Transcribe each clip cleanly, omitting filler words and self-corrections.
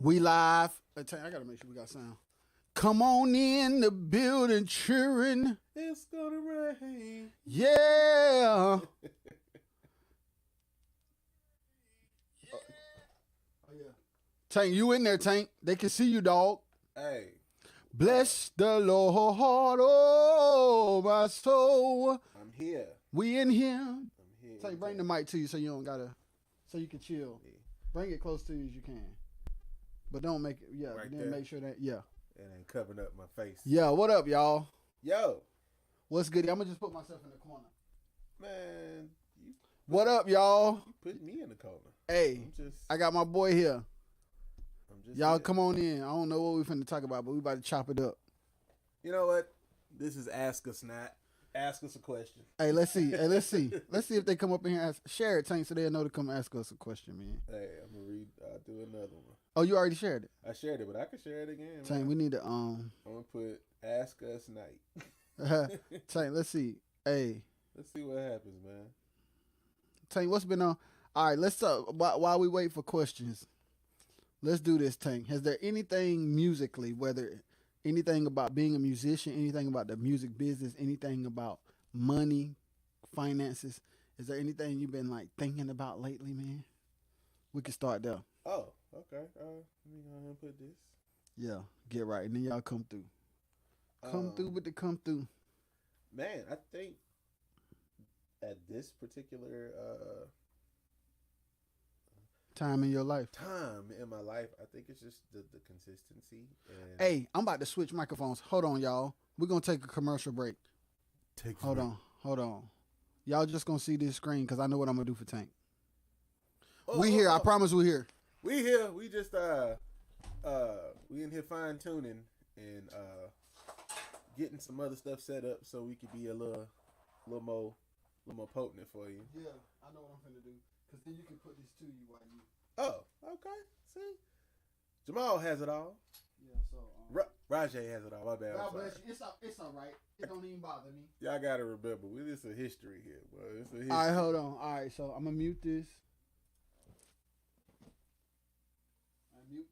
We live. I gotta make sure we got sound. Come on in the building, cheering. It's gonna rain. Yeah. Oh, yeah. Tank, you in there, Tank. They can see you, dog. Hey. Bless the Lord, oh my soul. I'm here. We in here. I'm here. Tank, bring the mic to you so you don't gotta, so you can chill. Yeah. Bring it close to you as you can. But don't make it, yeah. Right then there. make sure that, yeah. It ain't covering up my face. Yeah, what up, y'all? Yo. What's good? I'm gonna just put myself in the corner. Man. What up, y'all? You put me in the corner. Hey, I got my boy here. Y'all here. come on in. I don't know what we finna talk about, but we about to chop it up. You know what? This is Ask Us Not. Ask us a question. Hey, let's see. Let's see if they come up in here and share it, Tank, so they'll know to come ask us a question, man. Hey, I'm gonna read. I'll do another one. Oh, you already shared it. I shared it, but I can share it again. Tank, we need to I'm gonna put Ask Us Night. Tank, let's see. Hey, let's see what happens, man. Tank, what's been on? All right, let's talk while we wait for questions. Let's do this, Tank. Has there anything musically, whether anything about being a musician, anything about the music business, anything about money, finances, is there anything you've been like thinking about lately, man? We can start there. Oh, okay. Let me go ahead and put this. Yeah, get right, and then y'all come through. Come through with the come through. Man, I think at this particular time in your life. Time in my life, I think it's just the consistency. And hey, I'm about to switch microphones. Hold on, y'all. We're going to take a commercial break. Hold on. Y'all just going to see this screen because I know what I'm going to do for Tank. We here. I promise we here. We here. We just, we in here fine tuning and getting some other stuff set up so we could be a little more potent for you. Yeah, I know what I'm finna do. Because then you can put this to you while you... Oh, okay. See? Jamal has it all. Yeah, so... ROJAY has it all. My bad. God bless you. It's all right. It don't even bother me. Y'all got to remember, it's a history here, bro. It's a history. All right, hold on. All right, so I'm going to mute this.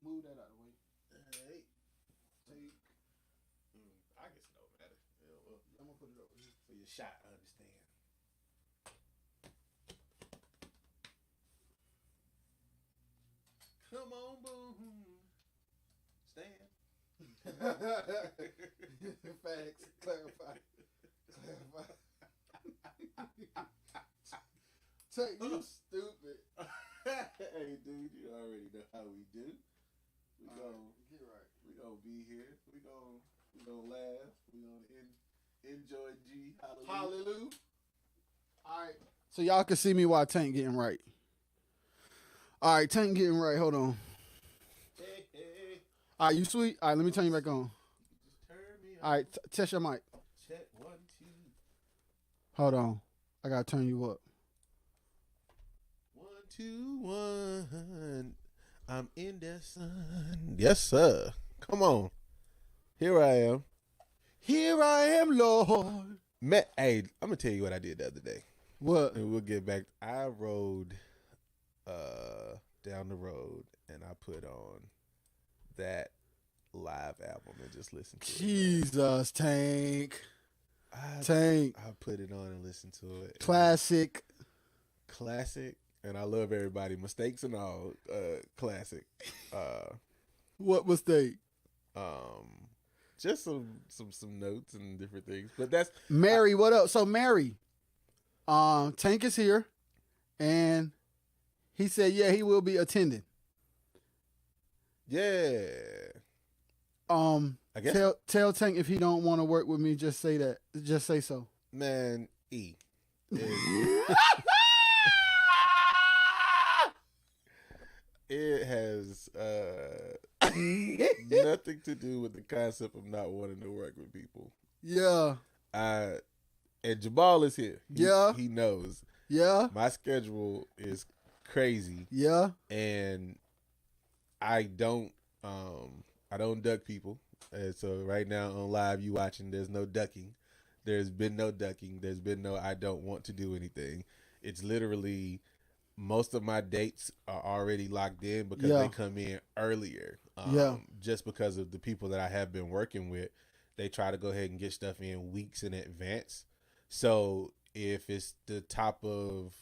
Move that out of the way. Hey. Take. I guess it don't matter. Yeah, well, I'm going to put it over here. For your shot, I understand. Come on, boom. Stand. Facts. Clarify. Take you stupid. Hey, dude, you already know how we do. We get right. We gonna be here. We gonna laugh. We gonna enjoy G. Hallelujah. All right. So y'all can see me while Tank getting right. All right, Tank getting right. Hold on. Hey. All right, you sweet? All right, let me turn you back on. Just turn me on. All right, test your mic. Check 1, 2. Hold on. I got to turn you up. 1, 2, 1. I'm in the sun. Yes, sir. Come on. Here I am. Here I am, Lord. Hey, I'm going to tell you what I did the other day. What? And we'll get back. I rode down the road and I put on that live album and just listened to it. Jesus, Tank. Tank. I put it on and listened to it. Classic. And I love everybody. Mistakes and all. Classic. What mistake? Just some notes and different things. But that's Mary. What up? So Mary, Tank is here, and he said, yeah, he will be attending. Yeah. I guess tell Tank if he don't want to work with me, just say that. Just say so. Man, E. It has nothing to do with the concept of not wanting to work with people. Yeah. And Jamal is here. He knows. Yeah. My schedule is crazy. Yeah. And I don't duck people. And so right now on live you watching, there's no ducking. There's been no ducking. There's been no I don't want to do anything. It's literally most of my dates are already locked in because Yeah. they come in earlier. Yeah. Just because of the people that I have been working with, they try to go ahead and get stuff in weeks in advance. So if it's the top of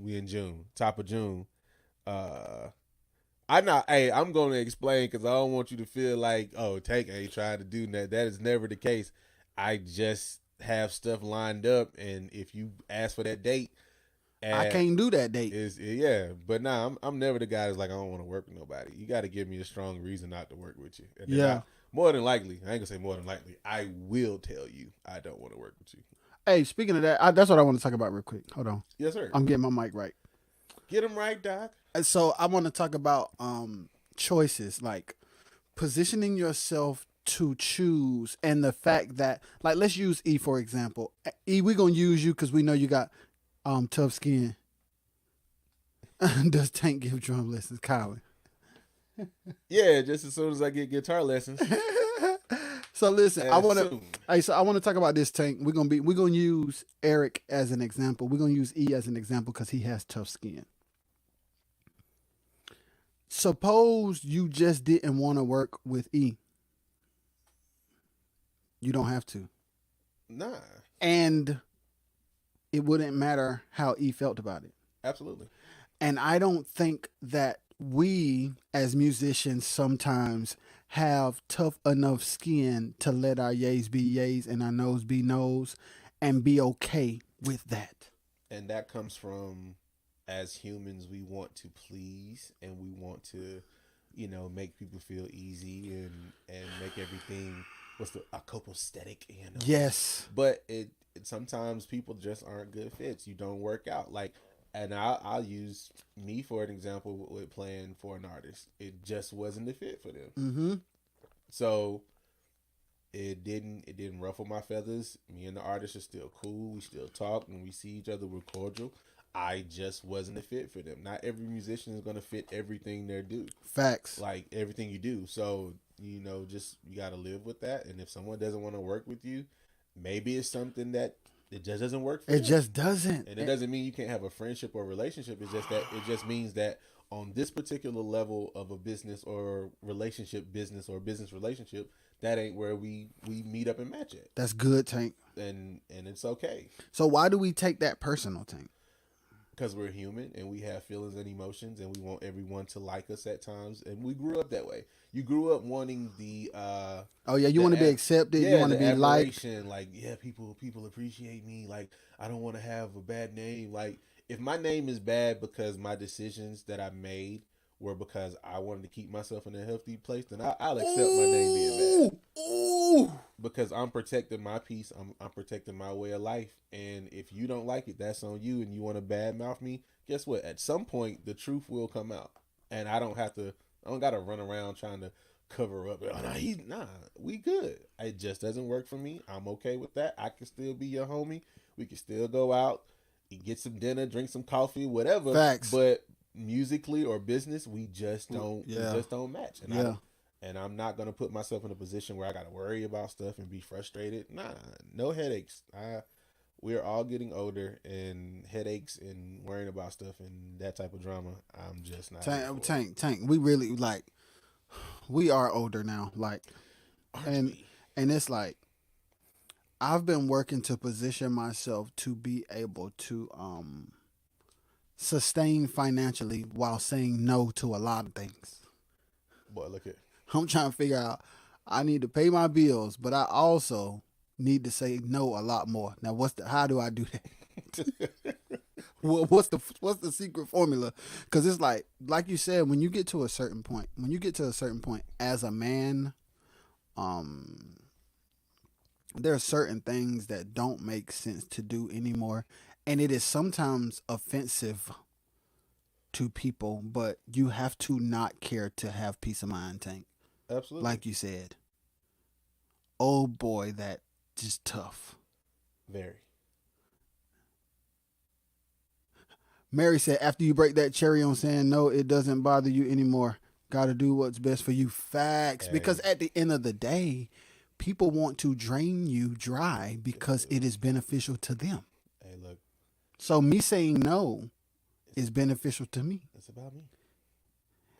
we in June, top of June, uh I'm going to explain because I don't want you to feel like, oh, Tank ain't trying to do that. That is never the case. I just have stuff lined up, and if you ask for that date, I can't do that date. is yeah. But nah, I'm never the guy that's like, I don't want to work with nobody. You got to give me a strong reason not to work with you. And then Yeah. more than likely, I ain't gonna say more than likely, I will tell you I don't want to work with you. Hey, speaking of that, that's what I want to talk about real quick. Hold on. Yes, sir. I'm getting my mic right. Get him right, Doc. And so I want to talk about choices, like positioning yourself to choose, and the fact that, like, let's use E for example. E, we're gonna use you because we know you got tough skin. Does Tank give drum lessons, Colin? Yeah, just as soon as I get guitar lessons. So listen, I want to. Soon. Hey, so I want to talk about this, Tank. We're gonna use Eric as an example. We're gonna use E as an example because he has tough skin. Suppose you just didn't want to work with E. You don't have to. Nah, And it wouldn't matter how E felt about it. absolutely. And I don't think that we as musicians sometimes have tough enough skin to let our yays be yays and our no's be no's and be okay with that. And that comes from, as humans, we want to please and we want to, make people feel easy and make everything a copacetic, Yes. But it sometimes people just aren't good fits. You don't work out. Like, and I'll use me for an example with playing for an artist. It just wasn't a fit for them. Mm-hmm. So it didn't ruffle my feathers. Me and the artist are still cool. We still talk. When we see each other, we're cordial. I just wasn't a fit for them. Not every musician is going to fit everything they do. Facts. Like everything you do. So, just you got to live with that. And if someone doesn't want to work with you, maybe it's something that it just doesn't work for It them. just doesn't. And it doesn't mean you can't have a friendship or relationship. It's just that it just means that on this particular level of a business or relationship, business relationship, that ain't where we meet up and match it. That's good, Tank. And it's okay. So why do we take that personal, Tank? Because we're human and we have feelings and emotions and we want everyone to like us at times. And we grew up that way. You grew up wanting the you want to be accepted. You want to be liked. Like, yeah, people appreciate me. Like, I don't want to have a bad name. Like, if my name is bad because my decisions that I made were because I wanted to keep myself in a healthy place, then I'll accept my name being bad. Ooh. Because I'm protecting my peace. I'm protecting my way of life. And if you don't like it, that's on you. And you want to badmouth me, guess what? At some point, the truth will come out. And I don't got to run around trying to cover up. Nah, we good. It just doesn't work for me. I'm okay with that. I can still be your homie. We can still go out, get some dinner, drink some coffee, whatever. Facts. But musically or business, we just don't match. And I'm not gonna put myself in a position where I gotta worry about stuff and be frustrated. Nah, no headaches. We're all getting older, and headaches and worrying about stuff and that type of drama, I'm just not. Tank. We really we are older now. And it's like I've been working to position myself to be able to sustain financially while saying no to a lot of things. Boy, look at. I'm trying to figure out. I need to pay my bills, but I also need to say no a lot more. Now, how do I do that? What's the secret formula? Because it's like you said, when you get to a certain point, as a man, there are certain things that don't make sense to do anymore, and it is sometimes offensive to people, but you have to not care to have peace of mind, Tank. Absolutely. Like you said. Oh boy, that just tough. Very. Mary said, after you break that cherry on saying no, it doesn't bother you anymore. Got to do what's best for you. Facts. Hey. Because at the end of the day, people want to drain you dry because it is beneficial to them. Hey, look. So me saying no is beneficial to me. It's about me.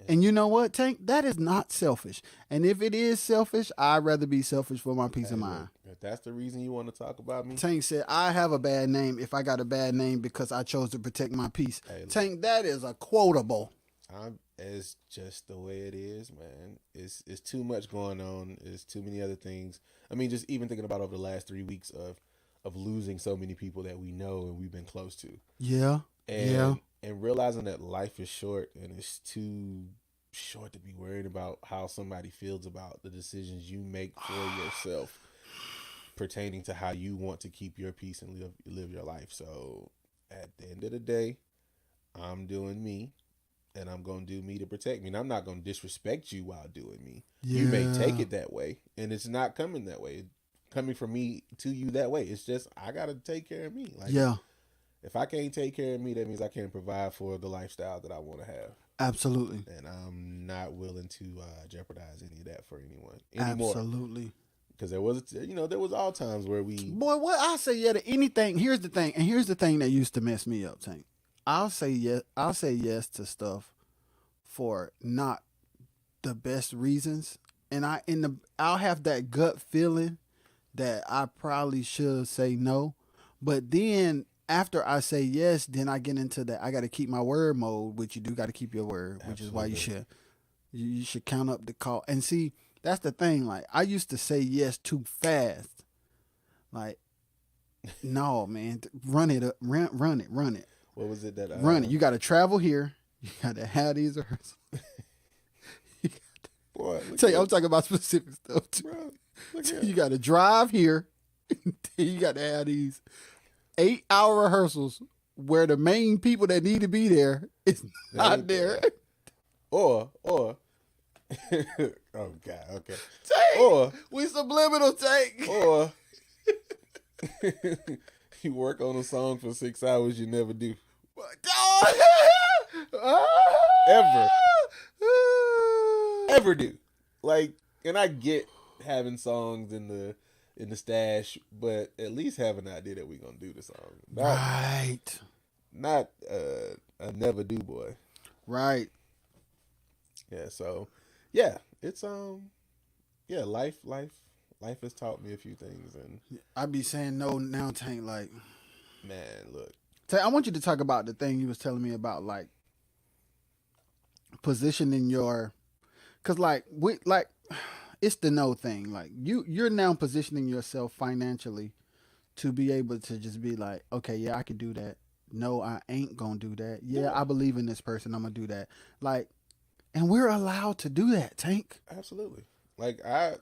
And you know what, Tank? That is not selfish. And if it is selfish, I'd rather be selfish for my peace of mind. Look, if that's the reason you want to talk about me, Tank said, I have a bad name if I got a bad name because I chose to protect my peace. Tank, that is a quotable. It's just the way it is, man. It's too much going on. It's too many other things. I mean, just even thinking about over the last 3 weeks of losing so many people that we know and we've been close to. Yeah. And realizing that life is short and it's too short to be worried about how somebody feels about the decisions you make for yourself pertaining to how you want to keep your peace and live your life. So at the end of the day, I'm doing me. And I'm going to do me to protect me. And I'm not going to disrespect you while doing me. Yeah. You may take it that way. And it's not coming that way. It's coming from me to you that way. It's just, I got to take care of me. Like, yeah. If I can't take care of me, that means I can't provide for the lifestyle that I want to have. Absolutely. And I'm not willing to jeopardize any of that for anyone anymore. Absolutely. Because there was all times where we... Boy, what I say yeah to anything. Here's the thing. And here's the thing that used to mess me up, Tank. I'll say yes to stuff for not the best reasons, and I'll have that gut feeling that I probably should say no, but then after I say yes, then I get into that I got to keep my word mode, which you do got to keep your word, which Absolutely. Is why you should count up the call. And see, that's the thing. Like I used to say yes too fast. Like, no, man, run it up, run it. What was it that run it? You got to travel here. You got to have these rehearsals. Boy, I'm talking about specific stuff too. Bro, you got to drive here. You got to have these 8-hour rehearsals where the main people that need to be there is not there. Or oh God, okay. Take, or we subliminal take. Or you work on a song for 6 hours, you never do. Ever do. Like, and I get having songs in the stash, but at least have an idea that we're gonna do the song. Not a never do boy. Right. Yeah, so yeah, it's life has taught me a few things, and I be saying no now, Tank, like, man, look. Tank, I want you to talk about the thing you was telling me about, like, positioning your, cause like it's the no thing. Like you're now positioning yourself financially to be able to just be like, okay, yeah, I can do that. No, I ain't gonna do that. Yeah, I believe in this person. I'm gonna do that. Like, and we're allowed to do that, Tank. Absolutely. Like I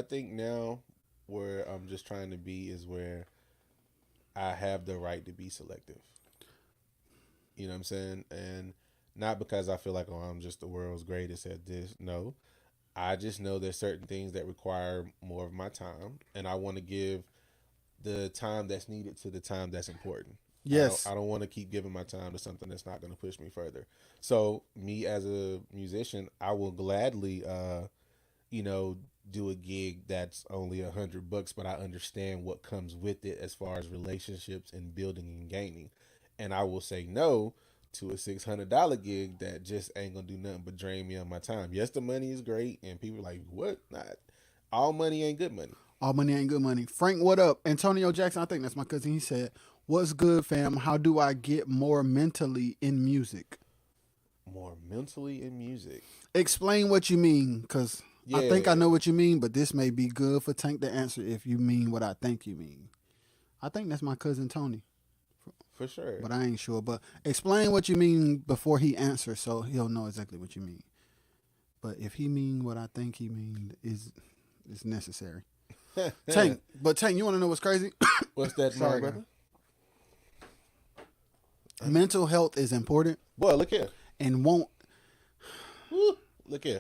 think now where I'm just trying to be is where I have the right to be selective. You know what I'm saying? And not because I feel like, oh, I'm just the world's greatest at this. No, I just know there's certain things that require more of my time, and I want to give the time that's needed to the time that's important. Yes. I don't want to keep giving my time to something that's not going to push me further. So me as a musician, I will gladly, do a gig that's only $100, but I understand what comes with it as far as relationships and building and gaining. And I will say no to a $600 gig that just ain't gonna do nothing but drain me on my time. Yes, the money is great, and people are like, what? Not all money ain't good money. All money ain't good money. Frank, what up? Antonio Jackson, I think that's my cousin. He said, what's good, fam? How do I get more mentally in music? More mentally in music? Explain what you mean, because I think I know what you mean, but this may be good for Tank to answer if you mean what I think you mean. I think that's my cousin Tony. For sure. But I ain't sure. But explain what you mean before he answers so he'll know exactly what you mean. But if he mean what I think he mean, is necessary. Tank, you want to know what's crazy? What's that, sorry, brother? Mental health is important. Boy, look here. And won't... Woo, look here.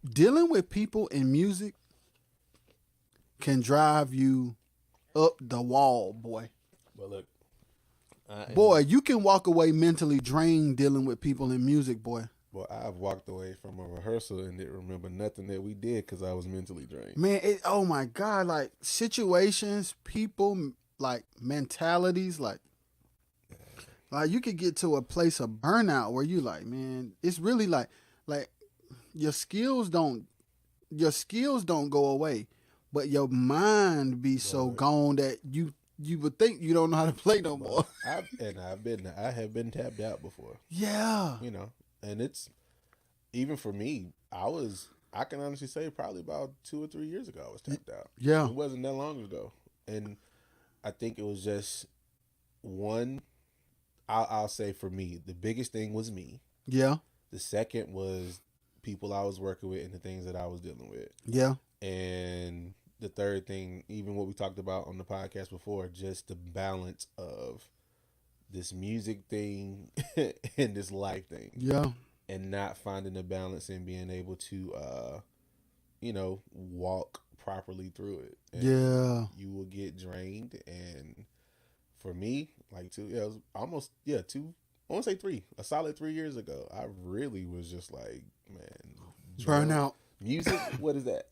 Dealing with people in music can drive you up the wall, boy. But look. Boy, you can walk away mentally drained dealing with people in music, boy. Well, I've walked away from a rehearsal and didn't remember nothing that we did because I was mentally drained. Man, oh my God, like situations, people, like mentalities, like Like you could get to a place of burnout where you like, man, it's really like your skills don't your skills don't go away, but your mind be so But gone that you would think you don't know how to play no but more. I have been tapped out before, Yeah. you know, and it's even for me. I can honestly say probably about 2 or 3 years ago I was tapped out. Yeah. It wasn't that long ago, and I think it was just one. I'll say for me, the biggest thing was me. Yeah. The second was people I was working with and the things that I was dealing with. Yeah. And the third thing, even what we talked about on the podcast before, just the balance of this music thing and this life thing. Yeah. And not finding the balance and being able to walk properly through it. And Yeah. you will get drained. And for me, like it was almost two, I want to say three, a solid 3 years ago, I really was just like, man, Burnout. music, what is that?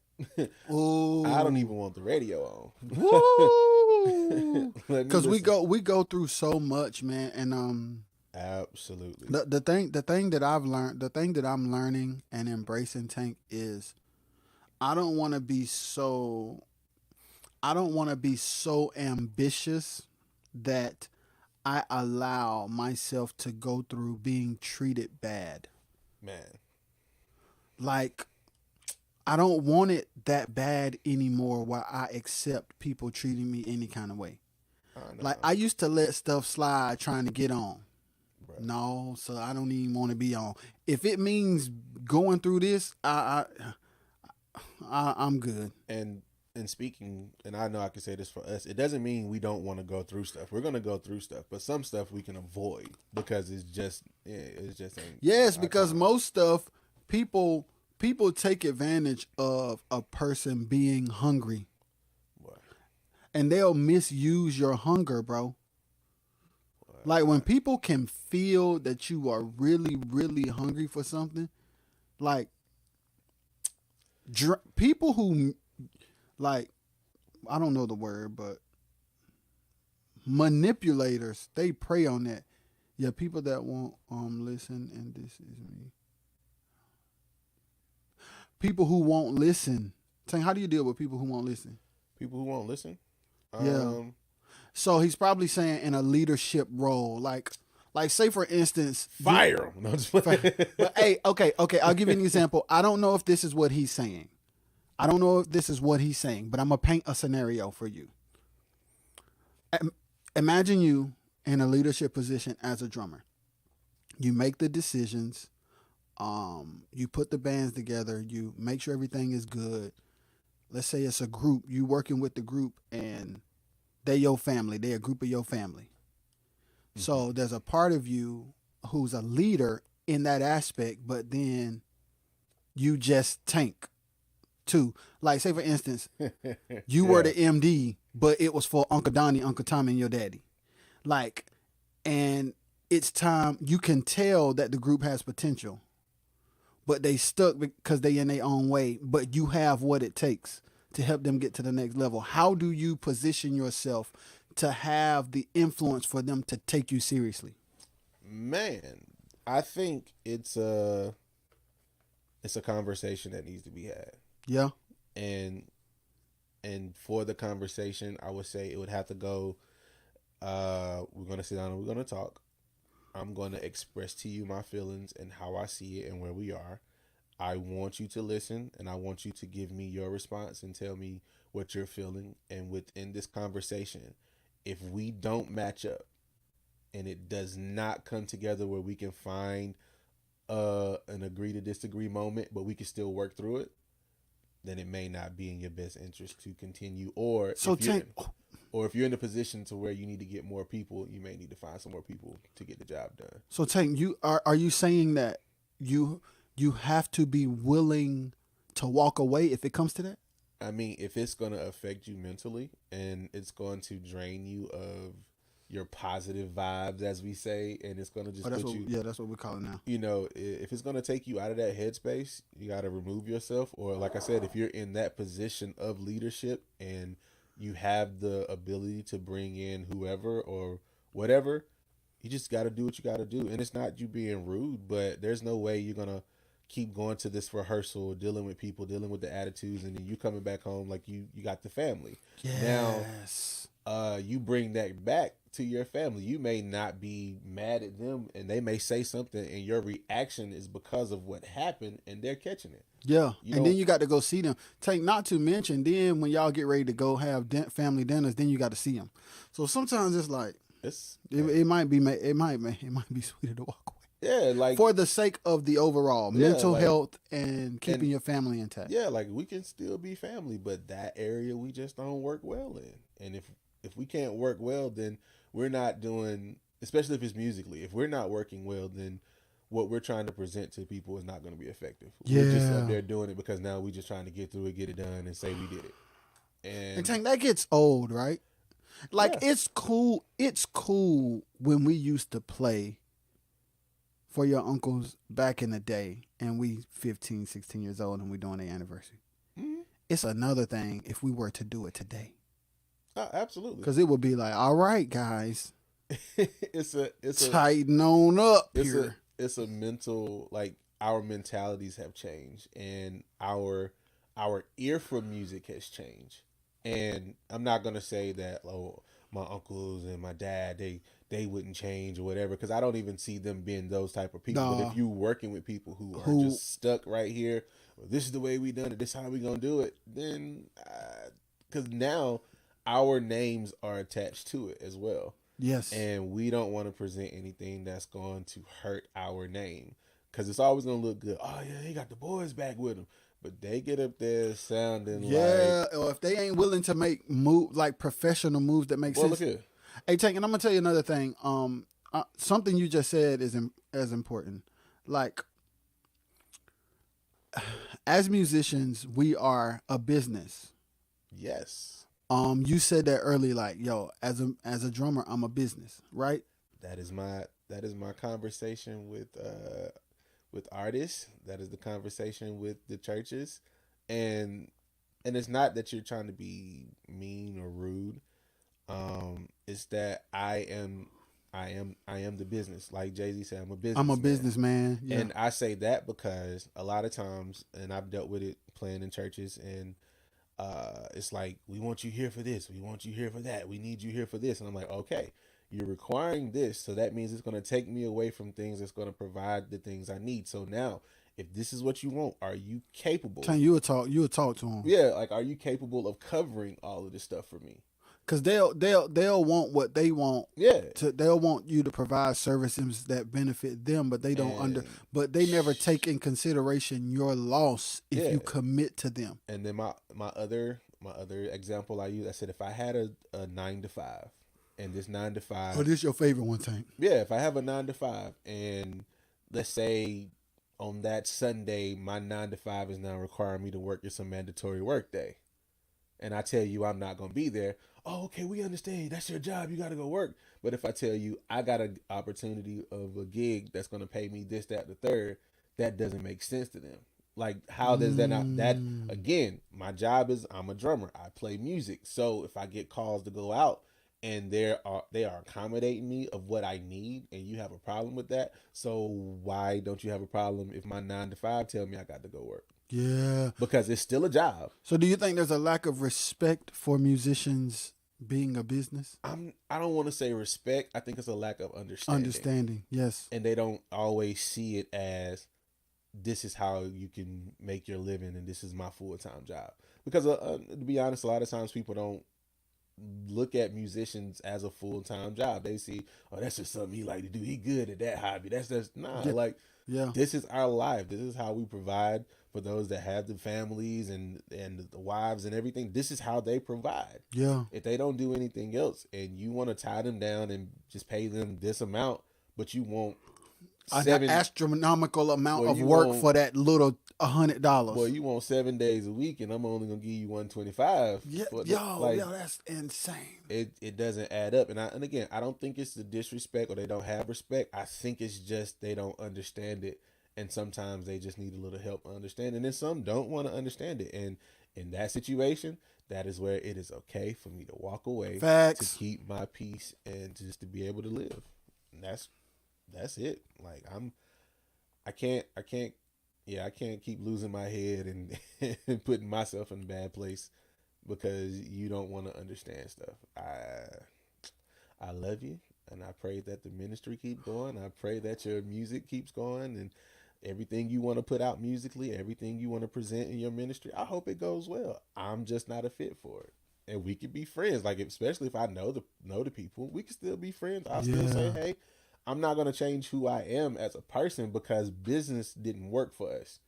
Ooh. I don't even want the radio on. Woo. Let me Because we listen. go through so much, man, and Absolutely. the thing that I've learned, the thing that I'm learning and embracing, Tank, is I don't want to be so I don't want to be so ambitious that I allow myself to go through being treated bad. Man, Like I don't want it that bad anymore where I accept people treating me any kind of way. I Like know, I used to let stuff slide trying to get on. bro. No, so I don't even want to be on. If it means going through this, I'm good. And speaking, and I know I can say this for us, it doesn't mean we don't want to go through stuff. We're gonna go through stuff, but some stuff we can avoid because it's just ain't Yes, our because time. most stuff people take advantage of a person being hungry, Boy, and they'll misuse your hunger, bro. Like when boy. people can feel that you are really, really hungry for something, like people who like I don't know the word, but manipulators, they prey on that. Yeah, people that won't listen, and this is me. People who won't listen. Saying, how do you deal with people who won't listen? People who won't listen. Yeah. Um, So he's probably saying in a leadership role, like say for instance, Fire 'em. No, just playing. but hey, okay, I'll give you an example. I don't know if this is what he's saying. I don't know if this is what he's saying, but I'm gonna paint a scenario for you. Imagine you in a leadership position as a drummer. You make the decisions. You put the bands together. You make sure everything is good. Let's say it's a group. You working with the group, and they your family. They a group of your family. Mhm. So there's a part of you who's a leader in that aspect, but then you just tank too. Like say for instance, you were Yeah. the MD, but it was for Uncle Donnie, Uncle Tom, and your daddy. Like, and it's time you can tell that the group has potential, but they stuck because they in their own way. But you have what it takes to help them get to the next level. How do you position yourself to have the influence for them to take you seriously? Man, I think it's a conversation that needs to be had. Yeah. And for the conversation, I would say it would have to go, we're gonna sit down and we're gonna talk. I'm gonna express to you my feelings and how I see it and where we are. I want you to listen and I want you to give me your response and tell me what you're feeling. And within this conversation, if we don't match up and it does not come together where we can find an agree to disagree moment, but we can still work through it, then it may not be in your best interest to continue. So Tank, Or if you're in a position to where you need to get more people, you may need to find some more people to get the job done. so Tank, you are you saying that you have to be willing to walk away if it comes to that? I mean, if it's going to affect you mentally and it's going to drain you of your positive vibes, as we say, and it's going to Oh, just put you, that's what we call it now. if it's going to take you out of that headspace, you got to remove yourself. Or, like I said, if you're in that position of leadership and you have the ability to bring in whoever or whatever, You just got to do what you got to do. And it's not you being rude, but there's no way you're going to keep going to this rehearsal, dealing with people, dealing with the attitudes, and then you coming back home like you got the family. Now, Yes. you bring that back to your family. You may not be mad at them, and they may say something, and your reaction is because of what happened, and they're catching it. Yeah, You and then don't- you got to go see them. Not to mention, then when y'all get ready to go have family dinners, then you got to see them. So sometimes it's like It's it might be sweeter to walk away yeah, like for the sake of the overall Yeah, mental like- health and keeping and- your family intact. yeah, like we can still be family, but that area we just don't work well in. And if we can't work well, then we're not doing, especially if it's musically, if we're not working well, then what we're trying to present to people is not going to be effective. We're just Yeah. up there doing it because now we're just trying to get through it, get it done, and say we did it. And Tank, that gets old, right? Like Yeah. it's cool. It's cool when we used to play for your uncles back in the day, and we 15, 16 years old, and we doing their anniversary. Mhm. It's another thing if we were to do it today, Absolutely. because it would be like, all right, guys, it's a tighten on up here. it's a mental, like, our mentalities have changed, and our ear for music has changed. And I'm not gonna say that, oh, my uncles and my dad, they wouldn't change or whatever, because I don't even see them being those type of people. But Nah. if you working with people who are just stuck right here, well, this is the way we done it, this is how we gonna do it, then because now our names are attached to it as well. Yes. And we don't want to present anything that's going to hurt our name, because it's always going to look good. Oh, yeah, he got the boys back with him. But they get up there sounding Yeah, or if they ain't willing to make professional moves that make well, sense. look here. Hey, Tank, and I'm gonna tell you another thing. Something you just said is as important. Like, as musicians, we are a business. Yes. You said that early, like, yo, as a drummer, I'm a business, right? That is my conversation with artists. That is the conversation with the churches. And it's not that you're trying to be mean or rude. It's that I am the business. Like Jay-Z said, I'm a business. I'm a businessman. Yeah. And I say that because a lot of times, and I've dealt with it playing in churches, and it's like, we want you here for this, we want you here for that, we need you here for this. And I'm like, okay, you're requiring this, so that means it's going to take me away from things that's going to provide the things I need. So now, if this is what you want, are you capable? Tank, you would talk to them. Yeah, like, are you capable of covering all of this stuff for me? Because they'll want what they want. Yeah. They'll want you to provide services that benefit them, but they don't but they never take in consideration your loss if you commit to them. And then my other example I use, I said, if I had a 9-to-5, and this 9-to-5. Oh, this your favorite one, Tank? Yeah, if I have a 9-to-5, and let's say on that Sunday my 9-to-5 is now requiring me to work, it's a mandatory work day, and I tell you I'm not gonna be there. Oh, okay, we understand. That's your job. You got to go work. But if I tell you I got an opportunity of a gig that's going to pay me this, that, the third, that doesn't make sense to them. Like, how does that not? That, again, my job is, I'm a drummer. I play music. So if I get calls to go out and they are accommodating me of what I need, and you have a problem with that, so why don't you have a problem if my 9-to-5 tell me I got to go work? Yeah. Because it's still a job. So do you think there's a lack of respect for musicians being a business? I don't want to say respect. I think it's a lack of understanding. Yes. And they don't always see it as, this is how you can make your living and this is my full-time job. Because to be honest, a lot of times people don't look at musicians as a full-time job. They see, oh, that's just something he like to do. He good at that hobby. That's just, this is our life. This is how we provide for those that have the families and the wives and everything. This is how they provide. Yeah. If they don't do anything else and you want to tie them down and just pay them this amount, but you want an astronomical amount of work for that little $100. Well, you want 7 days a week, and I'm only gonna give you 125. Yeah, that's insane. It doesn't add up, and again, I don't think it's the disrespect or they don't have respect. I think it's just they don't understand it, and sometimes they just need a little help understanding. And then some don't want to understand it, and in that situation, that is where it is okay for me to walk away, Facts. to keep my peace, and just to be able to live. that's it. Like I can't keep losing my head and, and putting myself in a bad place because you don't want to understand stuff. I love you, and I pray that the ministry keep going. I pray that your music keeps going, and everything you want to put out musically, everything you want to present in your ministry. I hope it goes well. I'm just not a fit for it, and we could be friends. Like especially if I know the people, we can still be friends. I'll still say, hey, I'm not gonna change who I am as a person because business didn't work for us.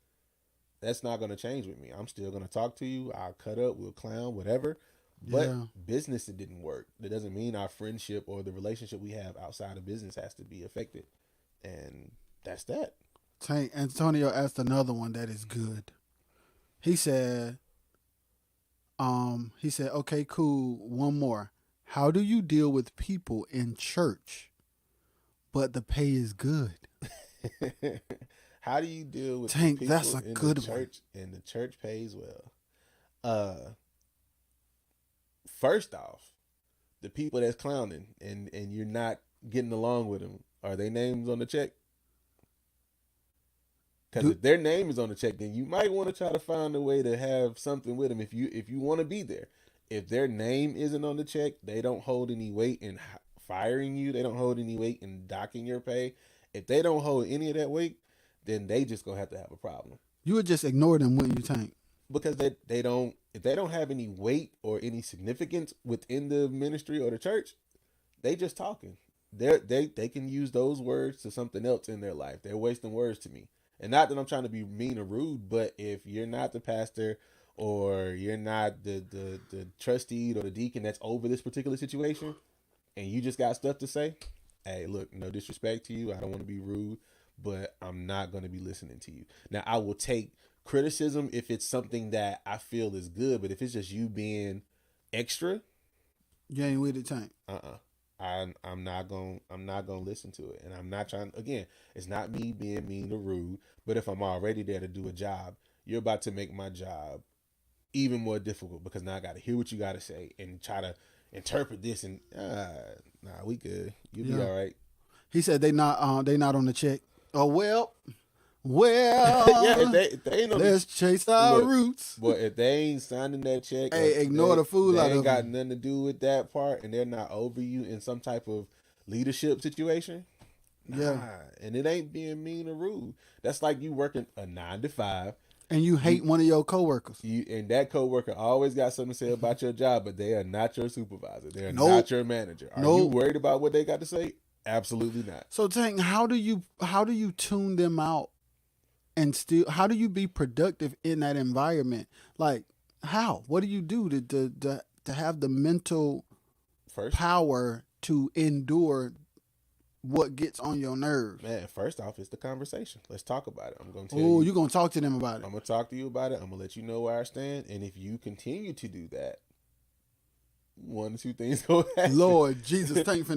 That's not gonna change with me. I'm still gonna talk to you. I'll cut up, we'll clown, whatever. But business, it didn't work. That doesn't mean our friendship or the relationship we have outside of business has to be affected. And that's that. Tank Antonio asked another one that is good. He said, okay, cool. One more. How do you deal with people in church, but the pay is good? How do you deal with Tank? people That's a in good the church one. and the church pays well? First off, the people that's clowning and you're not getting along with them, are they names on the check? Because if their name is on the check, then you might want to try to find a way to have something with them if you want to be there. If their name isn't on the check, they don't hold any weight in firing you. They don't hold any weight in docking your pay. If they don't hold any of that weight, then they just gonna have to have a problem. You would just ignore them, wouldn't you, Tank? Because they don't, if they don't have any weight or any significance within the ministry or the church, they just talking. They can use those words to something else in their life. They're wasting words to me. And not that I'm trying to be mean or rude, but if you're not the pastor or you're not the trustee or the deacon that's over this particular situation and you just got stuff to say, hey, look, no disrespect to you. I don't want to be rude, but I'm not going to be listening to you. Now, I will take criticism if it's something that I feel is good, but if it's just you being extra, you ain't with it, Tank. I'm not gonna listen to it, and I'm not trying. Again, it's not me being mean or rude, but if I'm already there to do a job, you're about to make my job even more difficult because now I got to hear what you got to say and try to interpret this. And nah, we good. You'll be all right. He said they not on the check. Oh well. Yeah, if they ain't let's chase our roots. But if they ain't signing that check, hey, ignore the fool out of them. They ain't got nothing to do with that part, and they're not over you in some type of leadership situation. Yeah, and it ain't being mean or rude. That's like you working a 9 to 5, and you hate one of your coworkers. And that coworker always got something to say about your job, but they are not your supervisor. They are not your manager. Are you worried about what they got to say? Absolutely not. So, Tank, how do you tune them out? And still, how do you be productive in that environment? Like, how? What do you do to have the mental power to endure what gets on your nerves? Man, first off, it's the conversation. Let's talk about it. I'm going to tell you. Oh, you're going to talk to them about it. I'm going to talk to you about it. I'm going to let you know where I stand. And if you continue to do that, one or two things go happen. Lord Jesus, thank you.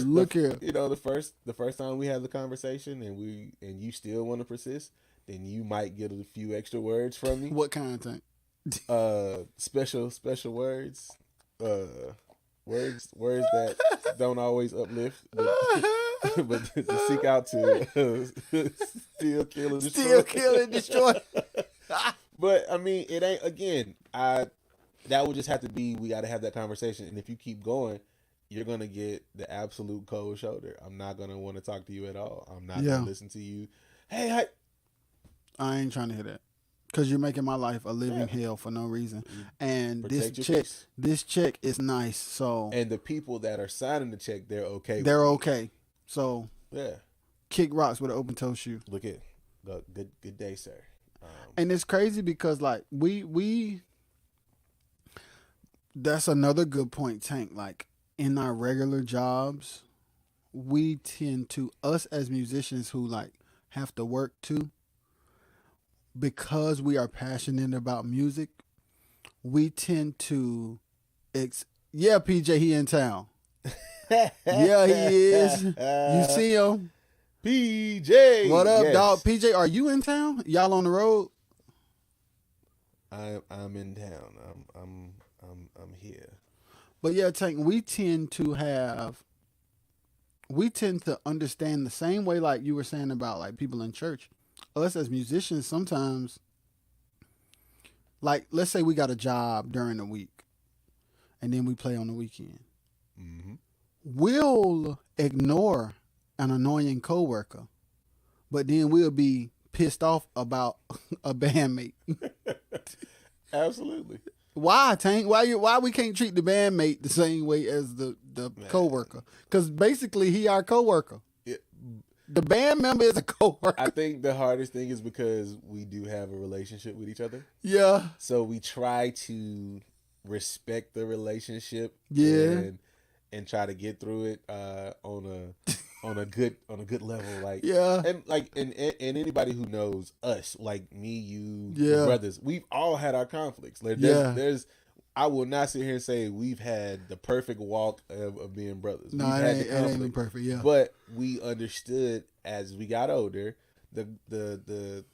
Look here. You know, the first time we have the conversation and you still want to persist, then you might get a few extra words from me. What kind of thing? Special words. Words that don't always uplift, but to seek out to still kill and destroy. But I mean, it ain't, again, that would just have to be, we got to have that conversation. And if you keep going, you're going to get the absolute cold shoulder. I'm not going to want to talk to you at all. I'm not going to listen to you. Hey, I ain't trying to hear that. Because you're making my life a living hell for no reason. And this check is nice. So, and the people that are signing the check, they're okay. They're okay. So, yeah. Kick rocks with an open toe shoe. Look at good day, sir. And it's crazy because, like, we that's another good point, Tank. Like, in our regular jobs, we tend to, us as musicians who, like, have to work too, because we are passionate about music, we tend to, yeah, PJ, he in town. Yeah, he is. You see him? PJ. What up, dog? PJ, are you in town? Y'all on the road? I'm in town. I'm here. But yeah, Tank, we tend to have we tend to understand the same way, like you were saying about like people in church. Us as musicians, sometimes, like let's say we got a job during the week, and then we play on the weekend. Mm-hmm. We'll ignore an annoying coworker, but then we'll be pissed off about a bandmate. Absolutely. Why, Tank? Why we can't treat the bandmate the same way as the coworker? Because basically he our coworker. It, The band member is a coworker. I think the hardest thing is because we do have a relationship with each other. Yeah. So we try to respect the relationship. Yeah. And try to get through it on a good level, like Yeah. and anybody who knows us, like me, you, Yeah. brothers, we've all had our conflicts. Like there's I will not sit here and say we've had the perfect walk of being brothers. No, we've it had ain't, the it ain't conflict, been perfect. Yeah. but we understood as we got older the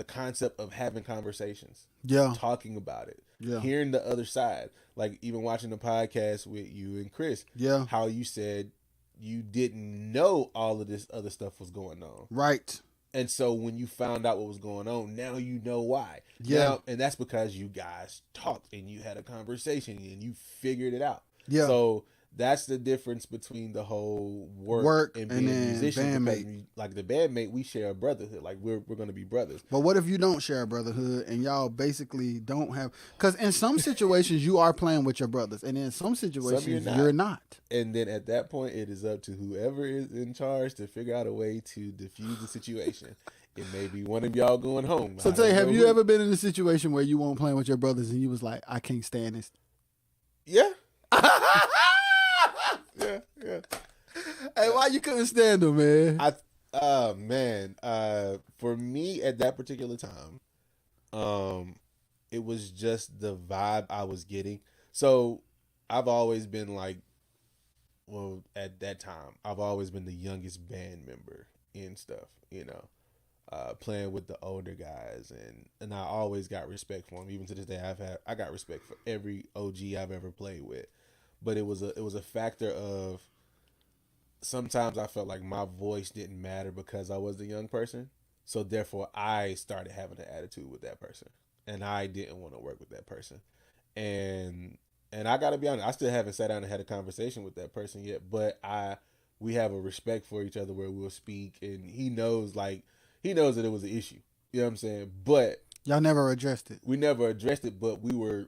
concept of having conversations, Yeah. talking about it, Yeah. hearing the other side. Like even watching the podcast with you and Chris, Yeah. how you said you didn't know all of this other stuff was going on. Right. And so when you found out what was going on, now you know why. Yeah. Now, and that's because you guys talked and you had a conversation and you figured it out. Yeah. So that's the difference between the whole work and being a musician. bandmate. Like the bandmate, we share a brotherhood. Like we're going to be brothers. But what if you don't share a brotherhood and y'all basically don't have? Because in some situations you are playing with your brothers, and in some situations you're not. And then at that point, it is up to whoever is in charge to figure out a way to diffuse the situation. It may be one of y'all going home. So tell you, have you ever been in a situation where you weren't playing with your brothers and you was like, I can't stand this? Yeah. Yeah. Hey, why you couldn't stand them, man? For me at that particular time, it was just the vibe I was getting. So I've always been like, well, at that time, I've always been the youngest band member and stuff, playing with the older guys, and I always got respect for them. Even to this day, I got respect for every OG I've ever played with. But it was a factor of sometimes I felt like my voice didn't matter because I was the young person. So therefore I started having an attitude with that person, and I didn't want to work with that person. And I got to be honest, I still haven't sat down and had a conversation with that person yet, but we have a respect for each other where we'll speak, and he knows that it was an issue. You know what I'm saying? But y'all never addressed it. We never addressed it, but we were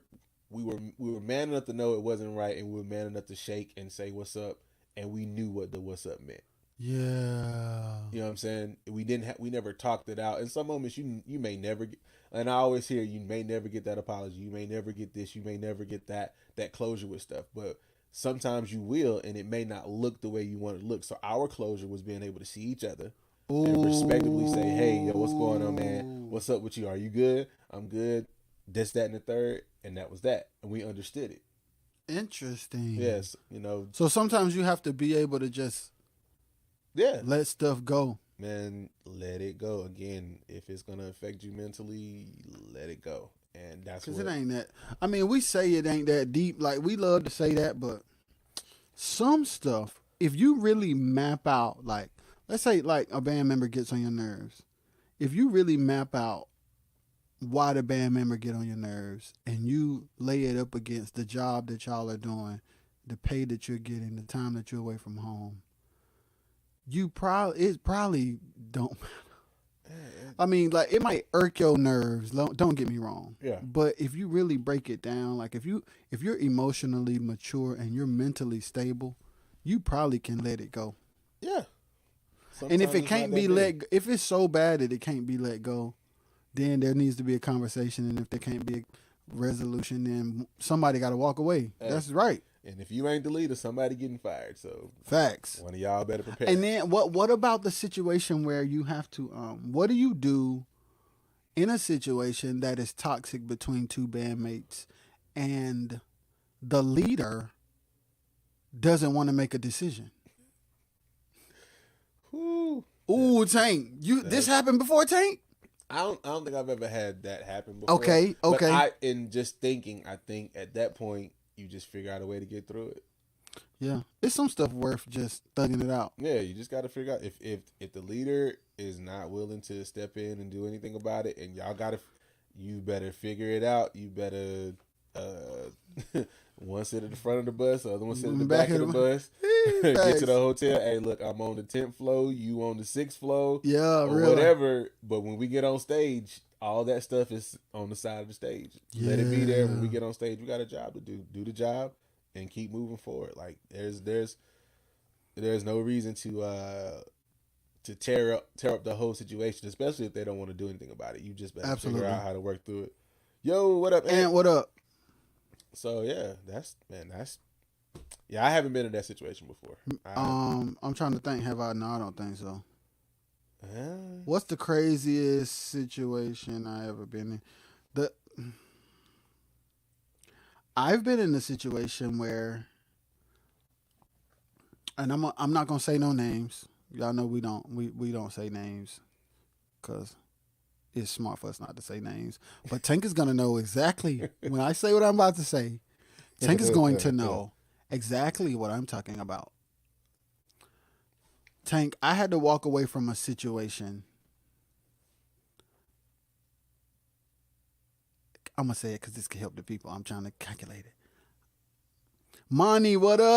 man enough to know it wasn't right, and we were man enough to shake and say what's up, and we knew what the what's up meant. Yeah. You know what I'm saying? We never talked it out. In some moments you may never get, and I always hear you may never get that apology, you may never get this, you may never get that closure with stuff, but sometimes you will, and it may not look the way you want it to look. So our closure was being able to see each other and respectively say, hey, yo, what's going on, man? What's up with you? Are you good? I'm good. This, that, and the third. And that was that. And we understood it. Interesting. Yes. So sometimes you have to be able to just let stuff go. Man, let it go. Again, if it's going to affect you mentally, let it go. And that's because it ain't that. I mean, we say it ain't that deep. Like, we love to say that, but some stuff, if you really map out, like, let's say like a band member gets on your nerves. If you really map out why the band member get on your nerves and you lay it up against the job that y'all are doing, the pay that you're getting, the time that you're away from home, it probably don't matter. I mean, like, it might irk your nerves. Don't get me wrong. Yeah. But if you really break it down, like if you're emotionally mature and you're mentally stable, you probably can let it go. Yeah. And if it can't be if it's so bad that it can't be let go, then there needs to be a conversation. And if there can't be a resolution, then somebody got to walk away. Hey, that's right. And if you ain't the leader, somebody getting fired. So facts. One of y'all better prepare. And then what about the situation where you have to, what do you do in a situation that is toxic between two bandmates and the leader doesn't want to make a decision? Ooh, Tank. This happened before, Tank? I don't think I've ever had that happen before. Okay. But in just thinking, I think at that point you just figure out a way to get through it. Yeah, it's some stuff worth just thugging it out. Yeah, you just got to figure out if the leader is not willing to step in and do anything about it, and you better figure it out. You better one sit at the front of the bus, the other one sit at the back of the bus. Get to the hotel. Hey, look, I'm on the 10th floor. You on the 6th floor. Yeah, or really. whatever. But when we get on stage, all that stuff is on the side of the stage. Yeah. Let it be there. When we get on stage, we got a job to do. Do the job and keep moving forward. Like there's no reason to tear up the whole situation, especially if they don't want to do anything about it. You just better figure out how to work through it. Yo, what up, Ant? What up? So yeah, I haven't been in that situation before. I'm trying to think. Have I? No, I don't think so. What's the craziest situation I ever been in? I've been in a situation where, and I'm not gonna say no names. Y'all know we don't say names, cause it's smart for us not to say names. But Tank is gonna know exactly when I say what I'm about to say. Tank is going to know exactly what I'm talking about. Tank, I had to walk away from a situation. I'm going to say it because this can help the people. I'm trying to calculate it. Money, what up?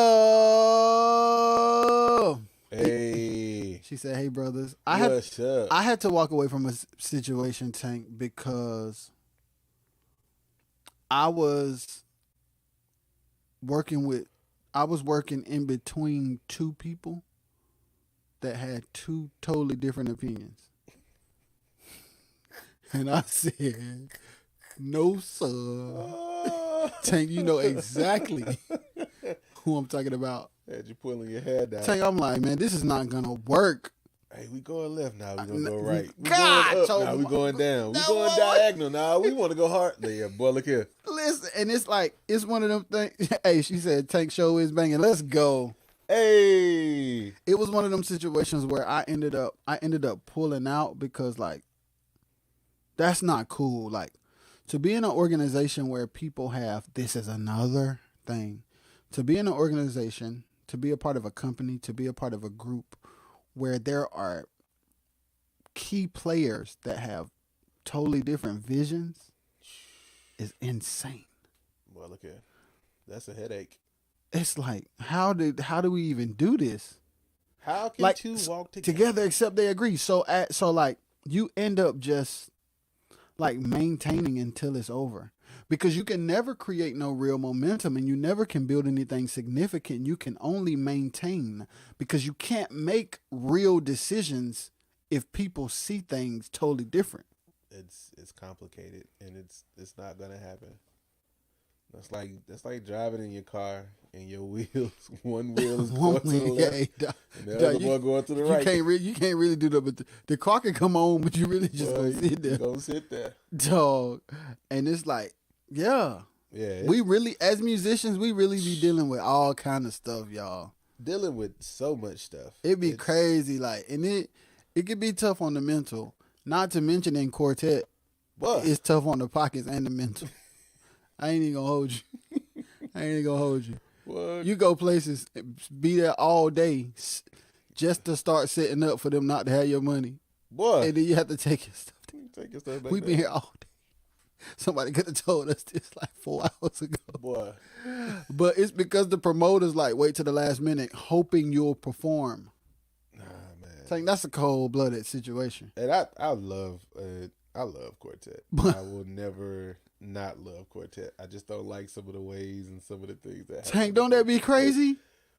Hey. She said, hey, brothers. What's up? I had to walk away from a situation, Tank, because I was working in between two people that had two totally different opinions. And I said, no, sir. Tank, you know exactly who I'm talking about. Had you pulling your head down. Tank, I'm like, man, this is not going to work. Hey, we going left now. We going to go right. We God, going up now. We going down. We going diagonal now. We want to go hard. Yeah, boy, look here. Listen, and it's like, it's one of them things. Hey, she said, Tank show is banging. Let's go. Hey. It was one of them situations where I ended up pulling out because, like, that's not cool. Like, to be in an organization where people have, this is another thing, to be in an organization, to be a part of a company, to be a part of a group where there are key players that have totally different visions is insane. Well, look here. That's a headache. It's like, how do we even do this? How can like, two walk together except they agree? So like, you end up just like maintaining until it's over, because you can never create no real momentum, and you never can build anything significant. You can only maintain, because you can't make real decisions if people see things totally different. It's complicated, and it's not gonna happen. That's like driving in your car and your wheels. One wheel is going to the left, and the other one going to the right. You can't really do that. But the car can come on, but you really just gonna sit there. Gonna sit there, dog. And it's like, yeah. We really, as musicians, we really be dealing with all kind of stuff, y'all. Dealing with so much stuff. It'd be crazy, like, and it could be tough on the mental. Not to mention in quartet, it's tough on the pockets and the mental. I ain't even gonna hold you. What? You go places, be there all day, just to start setting up for them not to have your money. Boy. And then you have to take your stuff. Take your stuff back. We've been here all day. Somebody could have told us this like 4 hours ago. Boy. But it's because the promoters like wait till the last minute, hoping you'll perform. Nah, man. It's like, that's a cold-blooded situation. And I love quartet. I will never not love quartet. I just don't like some of the ways and some of the things that happen. Tank, don't that be crazy?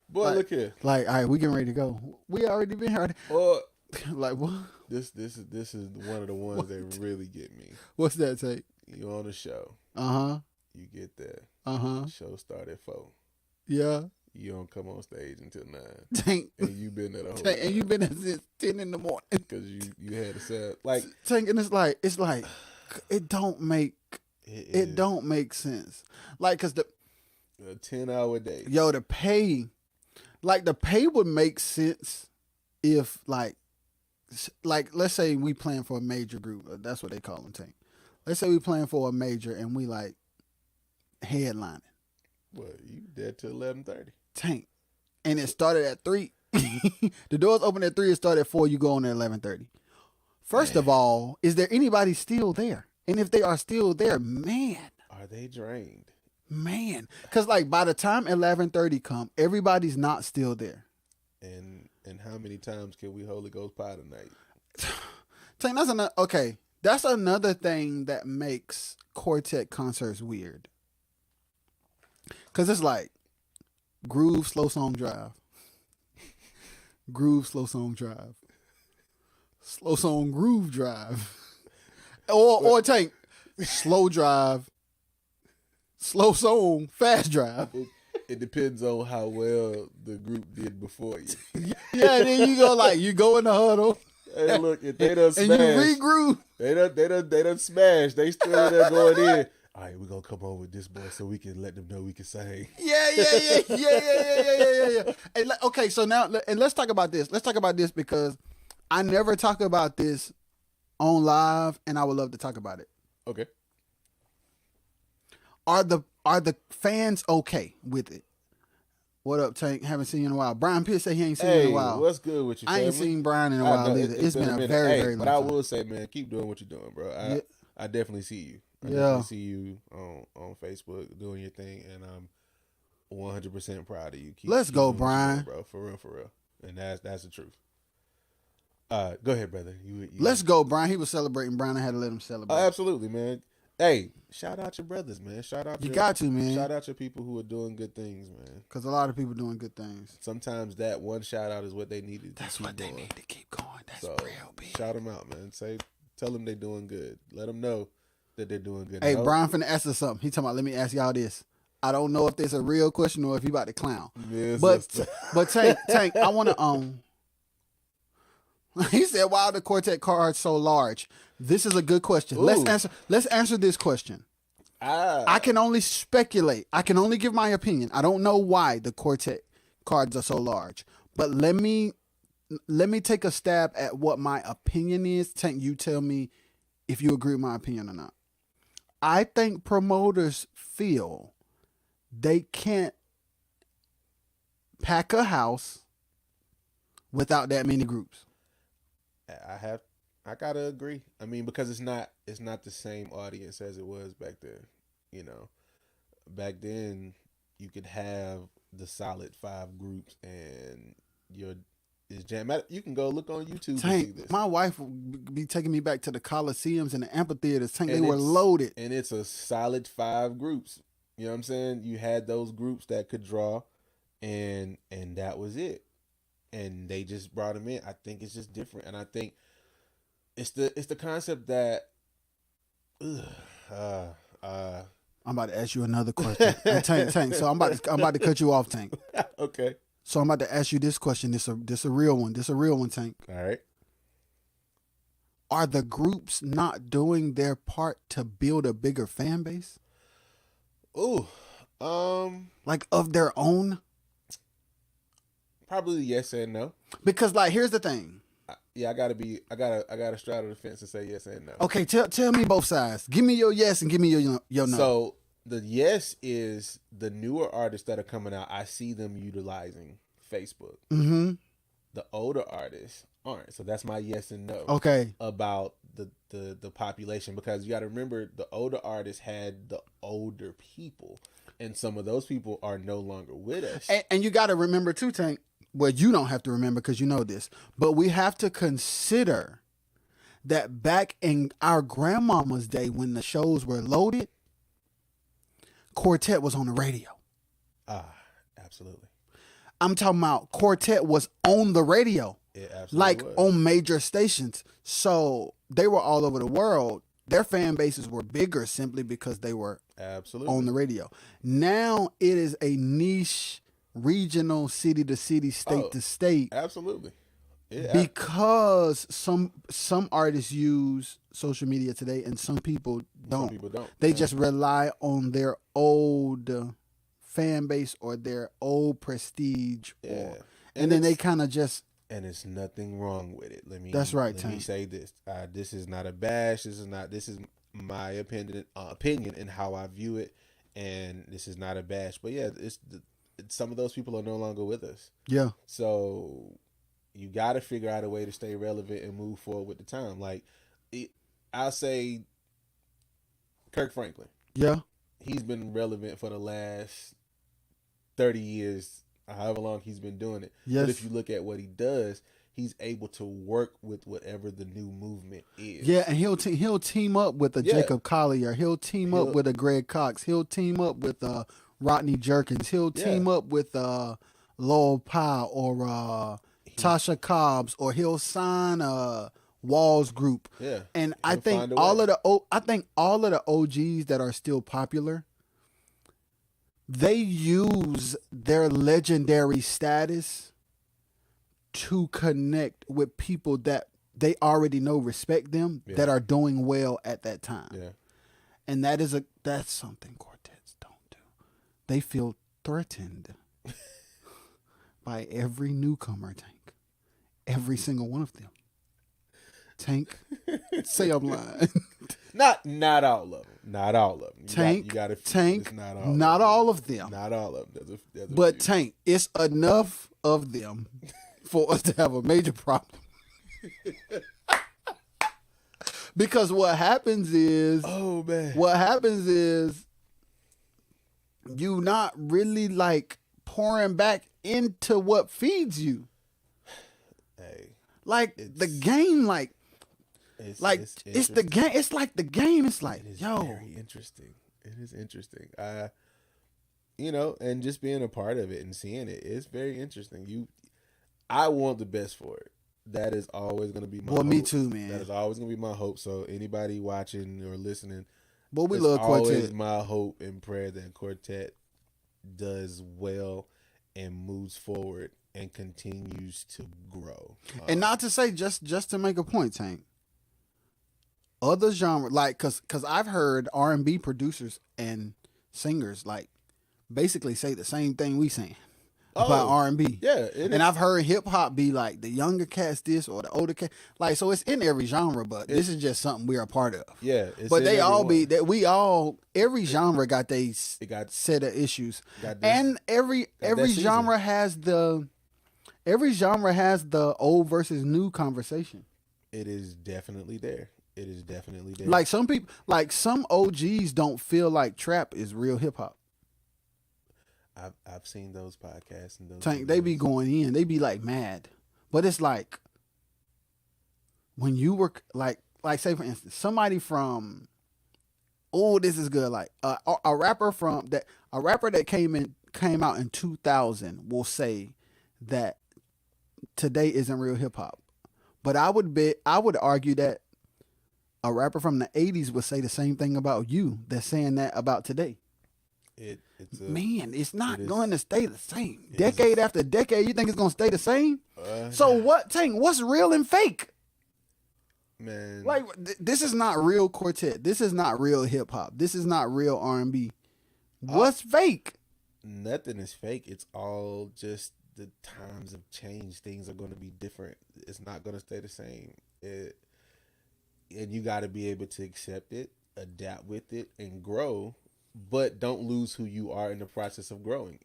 Boy, like, look here. Like, all right, we getting ready to go. We already been here. Like, what? This is one of the ones that really get me. What's that, Tank? You on the show. Uh-huh. You get there. Uh-huh. Show start at 4. Yeah. You don't come on stage until 9. Tank. And you been there the whole Tank, and you been there since 10 in the morning. Because you had to set like Tank, and it's like it don't make sense. Like, cause the a 10-hour day. Yo, the pay would make sense if like let's say we playing for a major group. That's what they call them, Tank. Let's say we playing for a major and we like headlining. What, you dead till 11:30? Tank, and it started at 3. The doors open at 3. It started at 4. You go on at 11:30. First of all, is there anybody still there? And if they are still there, man, are they drained? Man, because like by the time 11:30 come, everybody's not still there. And how many times can we Holy Ghost pie tonight? That's another thing that makes quartet concerts weird. Because it's like groove, slow song, drive. Groove, slow song, drive. Slow song, groove, drive. Or Tank, slow drive, slow song, fast drive. It depends on how well the group did before you. Yeah, then you go in the huddle. Hey, look, if they done smashed, and you regroup. They done smashed. They still there going in. All right, we're gonna come on with this boy so we can let them know we can sing. Yeah. Okay, so now and let's talk about this. Let's talk about this because I never talk about this on live, and I would love to talk about it. Okay. Are the fans okay with it? What up, Tank? Haven't seen you in a while. Brian Pitt said he ain't seen you in a while. What's good with you, I ain't seen Brian in a while either. It's been a very, very long time. But I will say, man, keep doing what you're doing, bro. I definitely see you. I definitely see you on Facebook doing your thing, and I'm 100% proud of you. Let's go, keep Brian. Doing, bro. For real. And that's the truth. Go ahead, brother. Let's go, Brian. He was celebrating. Brian, I had to let him celebrate. Absolutely, man. Hey, shout out your brothers, man. Got to, man. Shout out your people who are doing good things, man. Because a lot of people doing good things. Sometimes that one shout out is what they needed. That's what they need to keep going. That's real big. Shout them out, man. Tell them they're doing good. Let them know that they're doing good. Hey, Brian finna ask us something. He talking about, let me ask y'all this. I don't know if this a real question or if he about to clown. Yes, but Tank, I want to He said, "Why are the quartet cards so large?" This is a good question. Ooh. Let's answer this question. I can only speculate. I can only give my opinion. I don't know why the quartet cards are so large. But let me take a stab at what my opinion is. Tank, you tell me if you agree with my opinion or not. I think promoters feel they can't pack a house without that many groups. I gotta agree. I mean, because it's not the same audience as it was back then. You know, back then you could have the solid 5 groups and it's jam. You can go look on YouTube Tank, to see this. My wife would be taking me back to the Coliseums and the amphitheaters. Tank, they were loaded. And it's a solid 5 groups. You know what I'm saying? You had those groups that could draw, and that was it. And they just brought them in. I think it's just different, and I think it's the concept that. I'm about to ask you another question. Tank. So I'm about to cut you off, Tank. Okay. So I'm about to ask you this question. This a real one. This a real one, Tank. All right. Are the groups not doing their part to build a bigger fan base? Ooh. Like of their own? Probably yes and no. Because like here's the thing. Yeah, I gotta straddle the fence and say yes and no. Okay, tell me both sides. Give me your yes and give me your no. So the yes is the newer artists that are coming out. I see them utilizing Facebook. Mm-hmm. The older artists aren't. So that's my yes and no. Okay. About the population, because you got to remember the older artists had the older people, and some of those people are no longer with us. And you got to remember too, Tank. Well, you don't have to remember because you know this, but we have to consider that back in our grandmama's day when the shows were loaded, quartet was on the radio. Absolutely. I'm talking about quartet was on the radio. It absolutely like was. On major stations. So they were all over the world. Their fan bases were bigger simply because they were absolutely on the radio. Now it is a niche, regional, city to city, state to state. Absolutely. Because some artists use social media today and some people don't. Some people don't. They just rely on their old fan base or their old prestige. Yeah. And then they kind of just... And it's nothing wrong with it. That's right, Let me say this. This is not a bash. This is my opinion and how I view it. And this is not a bash. But yeah, some of those people are no longer with us. Yeah. So you got to figure out a way to stay relevant and move forward with the time. Like, I'll say Kirk Franklin. Yeah. He's been relevant for the last 30 years, however long he's been doing it. Yes. But if you look at what he does, he's able to work with whatever the new movement is. Yeah, and he'll team up with a Jacob Collier. He'll team up with a Greg Cox. He'll team up with Rodney Jerkins. He'll team up with Lowell Powell or Tasha Cobbs, or he'll sign Walls Group. Yeah, and I think all of the OGs that are still popular, they use their legendary status to connect with people that they already know respect them, that are doing well at that time. Yeah. And that's something quartets don't do. They feel threatened by every newcomer, Tank. Every single one of them. Tank, say I'm lying. Not all of them. Not all of them. Tank, Tank. Not all of them. Not all of them. There's a but few. Tank, it's enough of them for us to have a major problem. Because what happens is, you not really like pouring back into what feeds you. Hey, like the game, it's the game. It's like the game. It's like, very interesting. It is interesting. And just being a part of it and seeing it, it's very interesting. I want the best for it. That is always going to be my hope. Me too, man. That is always going to be my hope. So anybody watching or listening, we love Quartet. Always my hope and prayer that Quartet does well and moves forward and continues to grow. And not to say, just to make a point, Tank, other genre, like, cause I've heard R&B producers and singers like basically say the same thing we saying about R&B. Yeah, and I've heard hip hop be like the younger cats this or the older cat, like, so it's in every genre, but this is just something we're a part of. Yeah, but they all be that every genre got set of issues, and every genre has the old versus new conversation. It is definitely there. Like some people, like some OGs don't feel like trap is real hip hop. I've seen those podcasts and those Tank, they be going in, they be like mad, but it's like when you were like say for instance, somebody from, this is good, like a rapper that came out in 2000 will say that today isn't real hip hop, but I would argue that a rapper from the 80s would say the same thing about you that's saying that about today. It's not going to stay the same. Decade after decade, you think it's going to stay the same? So what, Tank, what's real and fake? Man. Like, this is not real Quartet. This is not real hip hop. This is not real R&B. What's fake? Nothing is fake. It's all just the times have changed. Things are going to be different. It's not going to stay the same. And you got to be able to accept it, adapt with it, and grow, but don't lose who you are in the process of growing.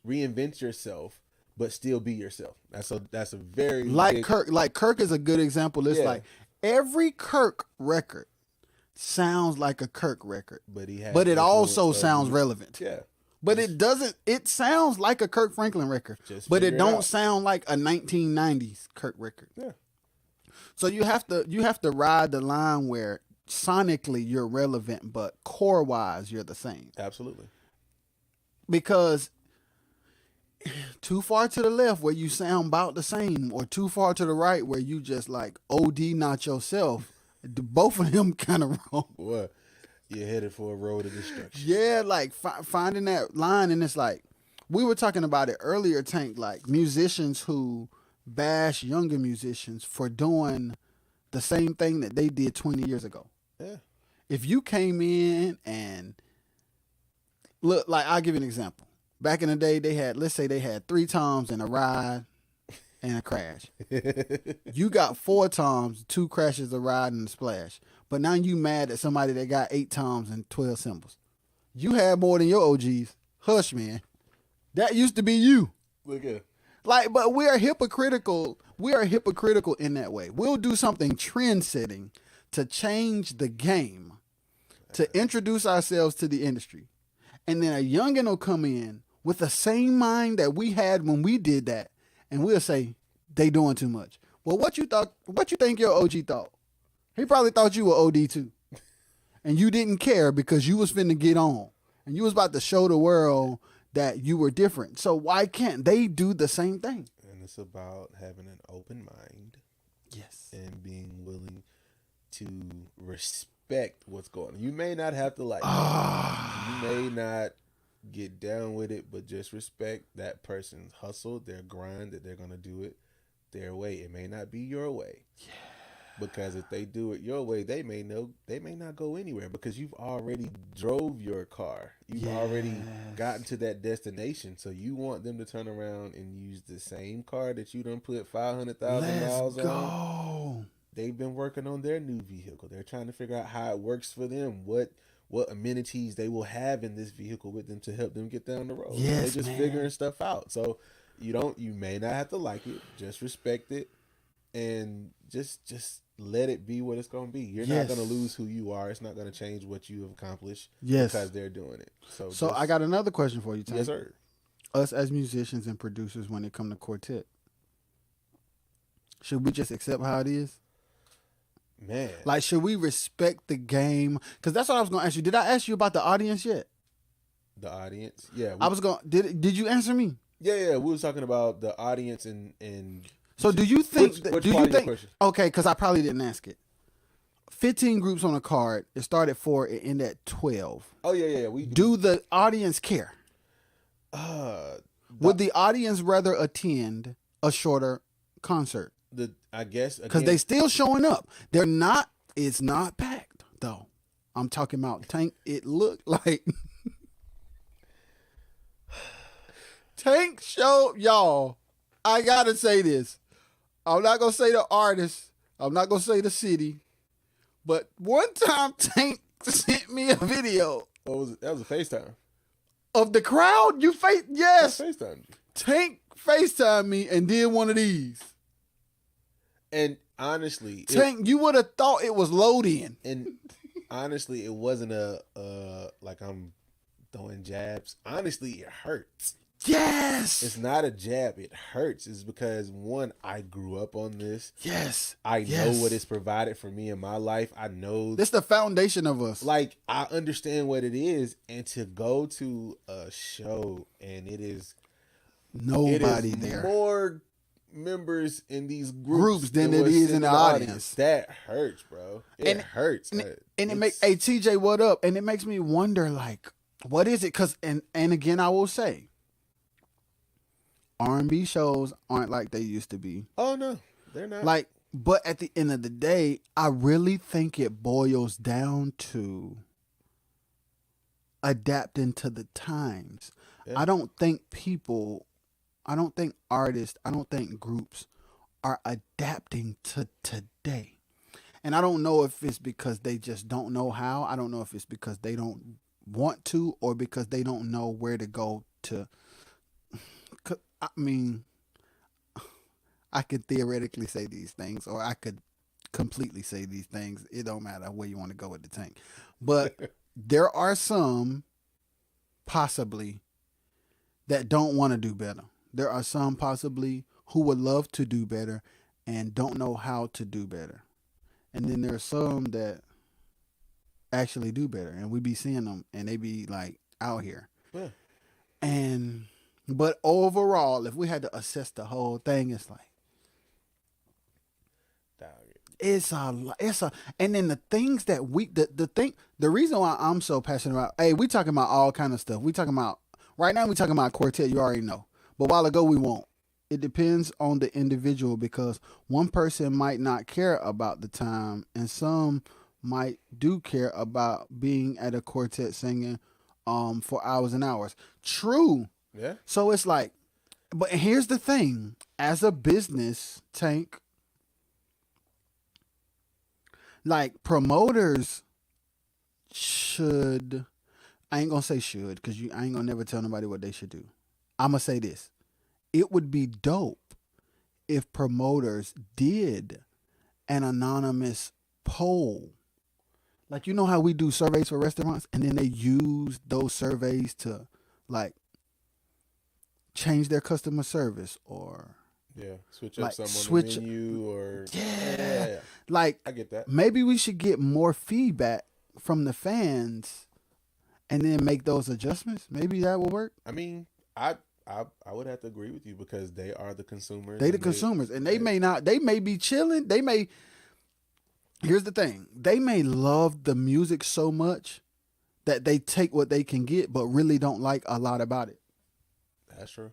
Reinvent yourself, but still be yourself. That's a very Kirk is a good example. It's like every Kirk record sounds like a Kirk record, but it also sounds relevant. Yeah. But it doesn't. It sounds like a Kirk Franklin record, but it don't sound like a 1990s Kirk record. Yeah. So you have to ride the line where sonically you're relevant, but core wise you're the same. Absolutely. Because too far to the left where you sound about the same, or too far to the right where you just like OD not yourself, both of them kind of wrong. What? You're headed for a road of destruction. Yeah, like finding that line, and it's like we were talking about it earlier, Tank. Like musicians who bash younger musicians for doing the same thing that they did 20 years ago. Yeah. If you came in and look, like, I'll give you an example. Back in the day, let's say they had 3 toms and a ride and a crash. You got 4 toms, 2 crashes, a ride, and a splash. But now you mad at somebody that got 8 toms and 12 cymbals. You had more than your OGs. Hush, man. That used to be you. Look at. Like, but we are hypocritical. We are hypocritical in that way. We'll do something trend setting to change the game, to introduce ourselves to the industry. And then a youngin' will come in with the same mind that we had when we did that. And we'll say, they doing too much. Well, what you think your OG thought? He probably thought you were OD too. And you didn't care because you was finna get on. And you was about to show the world that you were different. So why can't they do the same thing? And it's about having an open mind. Yes. And being willing to respect what's going on. You may not have to like it. You may not get down with it, but just respect that person's hustle, their grind, that they're going to do it their way. It may not be your way. Yeah. Because if they do it your way, they may not go anywhere because you've already drove your car. You've already gotten to that destination. So you want them to turn around and use the same car that you done put 500,000 miles on. They've been working on their new vehicle. They're trying to figure out how it works for them. What amenities they will have in this vehicle with them to help them get down the road. They're just figuring stuff out. So you may not have to like it. Just respect it. And just let it be what it's going to be. You're not going to lose who you are. It's not going to change what you have accomplished because they're doing it. So I got another question for you, Tank. Yes, sir. Us as musicians and producers, when it come to quartet, should we just accept how it is? Man. Like, should we respect the game? Because that's what I was going to ask you. Did I ask you about the audience yet? The audience? Yeah. I was going to... Did you answer me? Yeah. We was talking about the audience and so do you think... Okay, because I probably didn't ask it. 15 groups on a card. It started at 4. It ended at 12. Oh, yeah. Do the audience care? Would the audience rather attend a shorter concert? I guess... Because they still showing up. They're not... It's not packed, though. I'm talking about Tank. It looked like... Tank showed... Y'all, I got to say this. I'm not going to say the artist. I'm not going to say the city. But one time, Tank sent me a video. What was it? That was a FaceTime. Of the crowd? Yes. I FaceTimed you. Tank FaceTimed me and did one of these. And honestly... Tank, you would have thought it was load-in. And honestly, it wasn't like I'm throwing jabs. Honestly, it hurts. Yes. It's not a jab. It hurts. It's because, one, I grew up on this. Yes. I know what it's provided for me in my life. I know. This is the foundation of us. Like, I understand what it is. And to go to a show and it is... Nobody there. More members in these groups than it is in the audience. That hurts, bro. It hurts. And it makes... Hey, TJ, what up? And it makes me wonder, like, what is it? Because, and again, I will say... R&B shows aren't like they used to be. Oh, no. They're not. Like, but at the end of the day, I really think it boils down to adapting to the times. Yeah. I don't think artists, I don't think groups are adapting to today. And I don't know if it's because they just don't know how. I don't know if it's because they don't want to or because they don't know where to go to. I mean, I could theoretically say these things, or I could completely say these things. It don't matter where you want to go with the Tank. But there are some, possibly, that don't want to do better. There are some, possibly, who would love to do better and don't know how to do better. And then there are some that actually do better, and we be seeing them, and they be, like, out here. Yeah. But overall, if we had to assess the whole thing, it's like, and then the things that the reason why I'm so passionate about, hey, we talking about all kind of stuff. Right now we talking about quartet, you already know. But a while ago we won't. It depends on the individual because one person might not care about the time and some might do care about being at a quartet singing for hours and hours. True. Yeah. So it's like, but here's the thing. As a business, Tank, like promoters should, I ain't gonna say should, because I ain't gonna never tell nobody what they should do. I'm gonna say this: it would be dope if promoters did an anonymous poll. Like, you know how we do surveys for restaurants, and then they use those surveys to like change their customer service or Yeah, switch up like something on switch. the menu or Yeah, yeah. like I get that. maybe we should get more feedback from the fans and then make those adjustments. Maybe that will work. I mean, I would have to agree with you because they are the consumers. They the and consumers, and they may not. They may be chilling. They may. Here's the thing: they may love the music so much that they take what they can get, but really don't like a lot about it. That's true.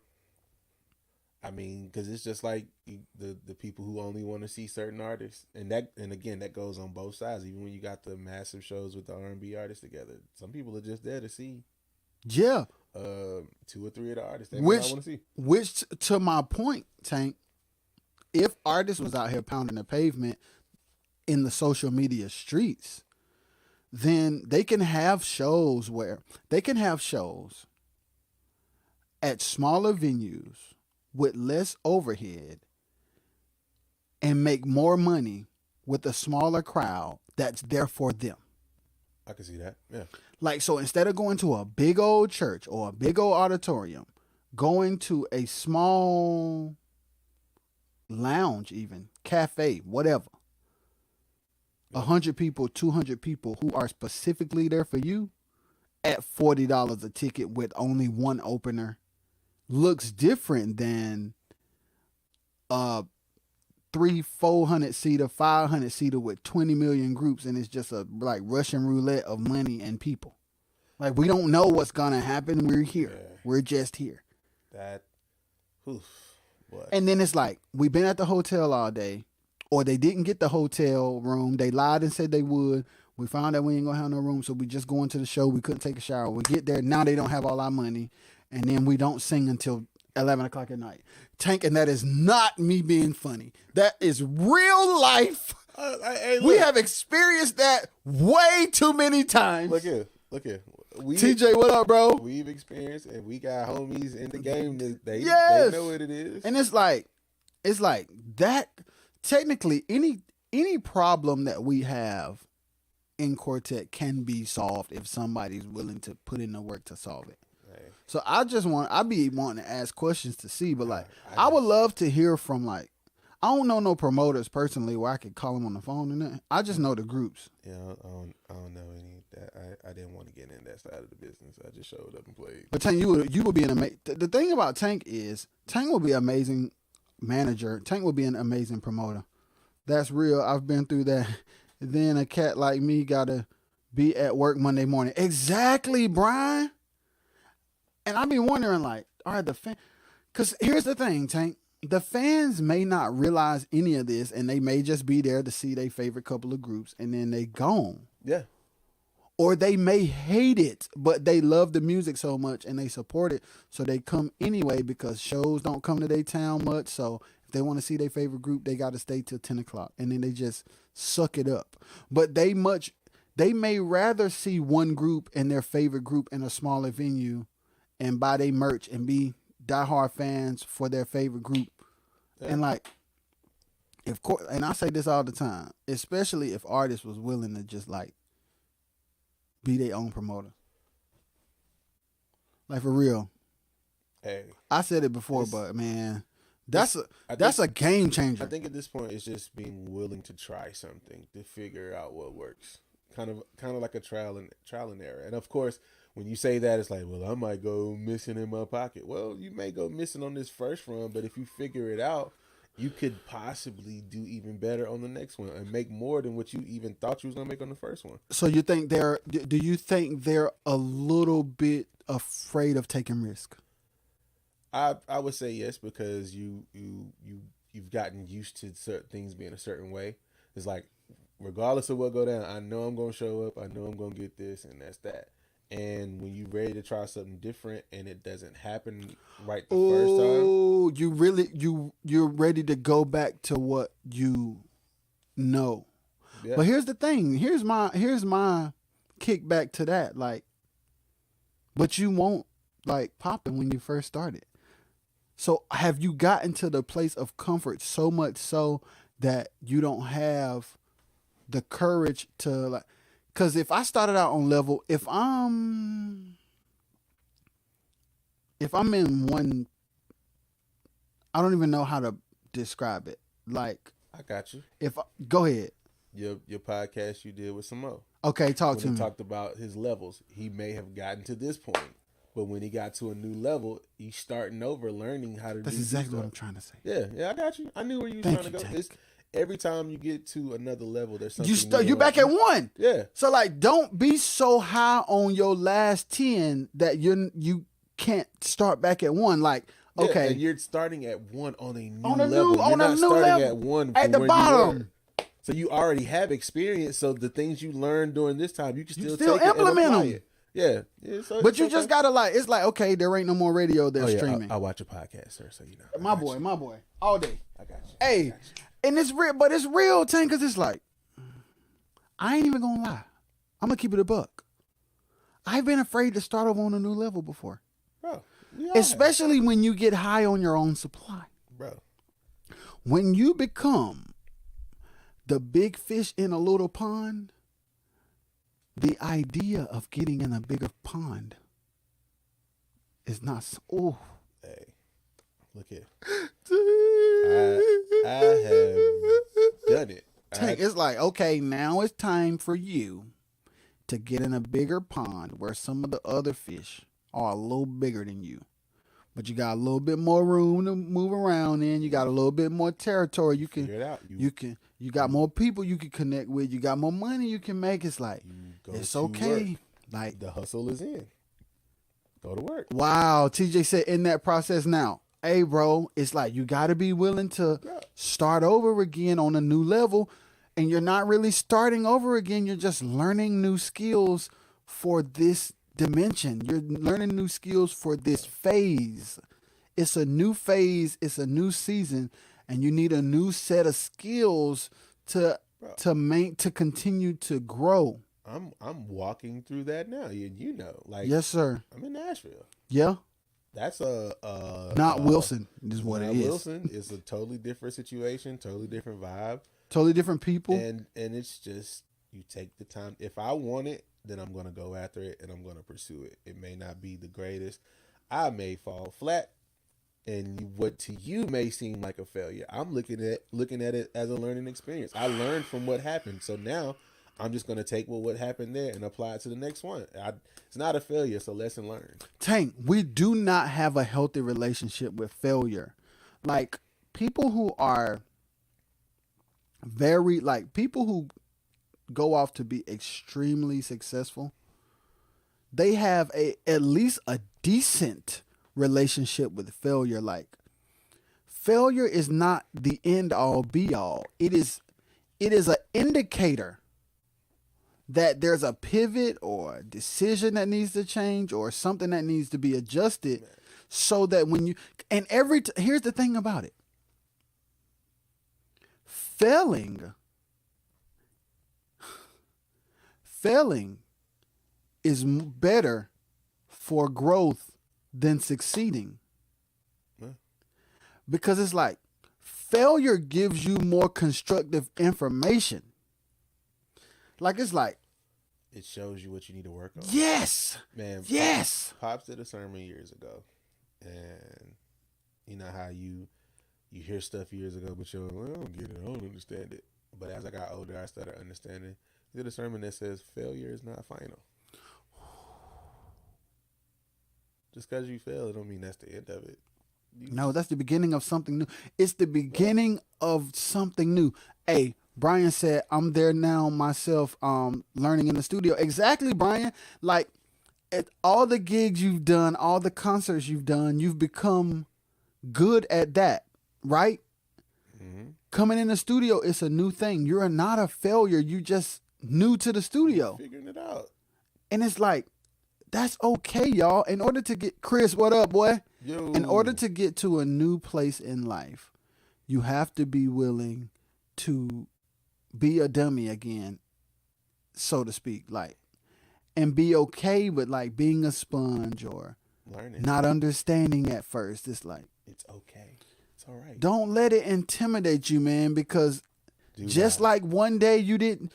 I mean, because it's just like the people who only want to see certain artists, and again that goes on both sides. Even when you got the massive shows with the R&B artists together, some people are just there to see Yeah, 2 or 3 of the artists they which want to see. which to my point, Tank, if artists was out here pounding the pavement in the social media streets, then they can have shows at smaller venues with less overhead and make more money with a smaller crowd that's there for them. I can see that. Yeah. Like, so instead of going to a big old church or a big old auditorium, going to a small lounge, even cafe, whatever, 100 people, 200 people who are specifically there for you at $40 a ticket with only one opener looks different than a 300-400 seater, 500 seater with 20 million groups, and it's just a like Russian roulette of money and people. Like, we don't know what's gonna happen. We're here. Yeah. We're just here. That. Oof, boy. And then it's like, we've been at the hotel all day, or they didn't get the hotel room. They lied and said they would. We found out we ain't gonna have no room, so we just going to the show. We couldn't take a shower. We get there, now they don't have all our money, and then we don't sing until 11 o'clock at night. Tank, and that is not me being funny. That is real life. Hey, We have experienced that way too many times. Look here. TJ, what up, bro? We've experienced, and we got homies in the game that they know what it is. And it's like that. Technically, any problem that we have in Quartet can be solved if somebody's willing to put in the work to solve it. Hey. So I be wanting to ask questions to see, but like I would love to hear from like, I don't know no promoters personally where I could call them on the phone and that. I just know the groups. Yeah, I don't know any that. I didn't want to get in that side of the business. I just showed up and played. But Tank, you would be an amazing. The thing about Tank is Tank will be an amazing manager. Tank will be an amazing promoter. That's real. I've been through that. Then a cat like me gotta be at work Monday morning. Exactly, Brian. And I be wondering, like, all right, because here's the thing, Tank. The fans may not realize any of this, and they may just be there to see their favorite couple of groups, and then they gone. Yeah. Or they may hate it, but they love the music so much and they support it, so they come anyway because shows don't come to their town much. So if they want to see their favorite group, they got to stay till 10 o'clock, and then they just suck it up. But they may rather see one group and their favorite group in a smaller venue and buy their merch and be diehard fans for their favorite group. Yeah. And like, and I say this all the time, especially if artists was willing to just like be their own promoter. Like, for real. Hey. I said it before, but man, that's a game changer. I think at this point it's just being willing to try something to figure out what works. Kind of like a trial and error. And of course, when you say that, it's like, well, I might go missing in my pocket. Well, you may go missing on this first run, but if you figure it out, you could possibly do even better on the next one and make more than what you even thought you was gonna make on the first one. So you think do you think they're a little bit afraid of taking risk? I would say yes, because you've gotten used to certain things being a certain way. It's like, regardless of what go down, I know I'm gonna show up, I know I'm gonna get this, and that's that. And when you're ready to try something different and it doesn't happen right the first time. Oh, you're ready to go back to what you know. Yeah. But here's the thing. Here's my kickback to that. Like, but you won't like popping when you first started. So have you gotten to the place of comfort so much so that you don't have the courage to like? Because if I started out on level, if I'm in one, I don't even know how to describe it. Like I got you. Go ahead. Your podcast you did with Samo. Okay, talk When to he me. talked about his levels, he may have gotten to this point, but when he got to a new level, he's starting over, learning how to That's do exactly stuff. what I'm trying to say. Yeah, I got you. I knew where you was Thank trying to you, go. Tank. It's, every time you get to another level, there's something You new back to at learn. one. Yeah. So like, don't be so high on your last 10 that you can't start back at one. Like, Yeah, okay, and you're starting at one on a new on a level. new You're not starting level at one at from the where bottom. you were. So you already have experience. So the things you learned during this time, you can still still take it and implement apply them. it. Yeah. So But you just gotta like, it's like, okay, there ain't no more radio. They're streaming. I watch a podcast, sir. So you know. my boy, all day. I got you. Hey, and it's real, but it's real, Tank, because it's like, I ain't even gonna lie. I'm gonna keep it a buck. I've been afraid to start over on a new level before. Bro. Especially when you get high on your own supply. Bro. When you become the big fish in a little pond, the idea of getting in a bigger pond is not so. Hey, look here. I have done it. Tank, it's like, okay, now it's time for you to get in a bigger pond where some of the other fish are a little bigger than you. But you got a little bit more room to move around in. You got a little bit more territory. You can Figure it out. you got more people you can connect with. You got more money you can make. It's like, it's okay. Work. Like, the hustle is in. Go to work. wow, TJ said in that process now. Hey, bro, it's like you got to be willing to start over again on a new level. And you're not really starting over again. You're just learning new skills for this dimension. You're learning new skills for this phase. It's a new phase. It's a new season. And you need a new set of skills to continue to grow. I'm walking through that now. You know, like, Yes, sir. I'm in Nashville. Yeah. That's not Wilson is what it is. Wilson is a totally different situation, totally different vibe, totally different people. and it's just, you take the time. If I want it, then I'm gonna go after it and I'm gonna pursue it. It may not be the greatest. I may fall flat, and what to you may seem like a failure. I'm looking at it as a learning experience. I learned from what happened, so now I'm just gonna take what happened there and apply it to the next one. It's not a failure; it's a lesson learned. Tank, we do not have a healthy relationship with failure. Like, people who are people who go off to be extremely successful, they have at least a decent relationship with failure. Like, failure is not the end all be all. It is an indicator that there's a pivot or a decision that needs to change or something that needs to be adjusted, so that when you, and here's the thing about it. Failing is better for growth than succeeding. Yeah. Because it's like, failure gives you more constructive information. Like, it's like, It shows you what you need to work on. yes, Man. yes. Pops did a sermon years ago, and you know how you hear stuff years ago, but you're like, well, I don't get it, I don't understand it. But as I got older, I started understanding. He did a sermon that says failure is not final. Just because you fail, it don't mean that's the end of it. No, that's the beginning of something new. It's the beginning of something new. Hey, Brian said, I'm there now myself, learning in the studio. Exactly, Brian. Like, at all the gigs you've done, all the concerts you've done, you've become good at that, right? Mm-hmm. Coming in the studio, it's a new thing. You're not a failure. You just new to the studio. Figuring it out. And it's like, that's okay, y'all. In order to get, Chris, what up, boy? Yo. In order to get to a new place in life, you have to be willing to be a dummy again, so to speak, like, and be okay with like being a sponge or Learning. not understanding at first. It's like, It's okay. It's all right. Don't let it intimidate you, man, because Do just not. like one day you didn't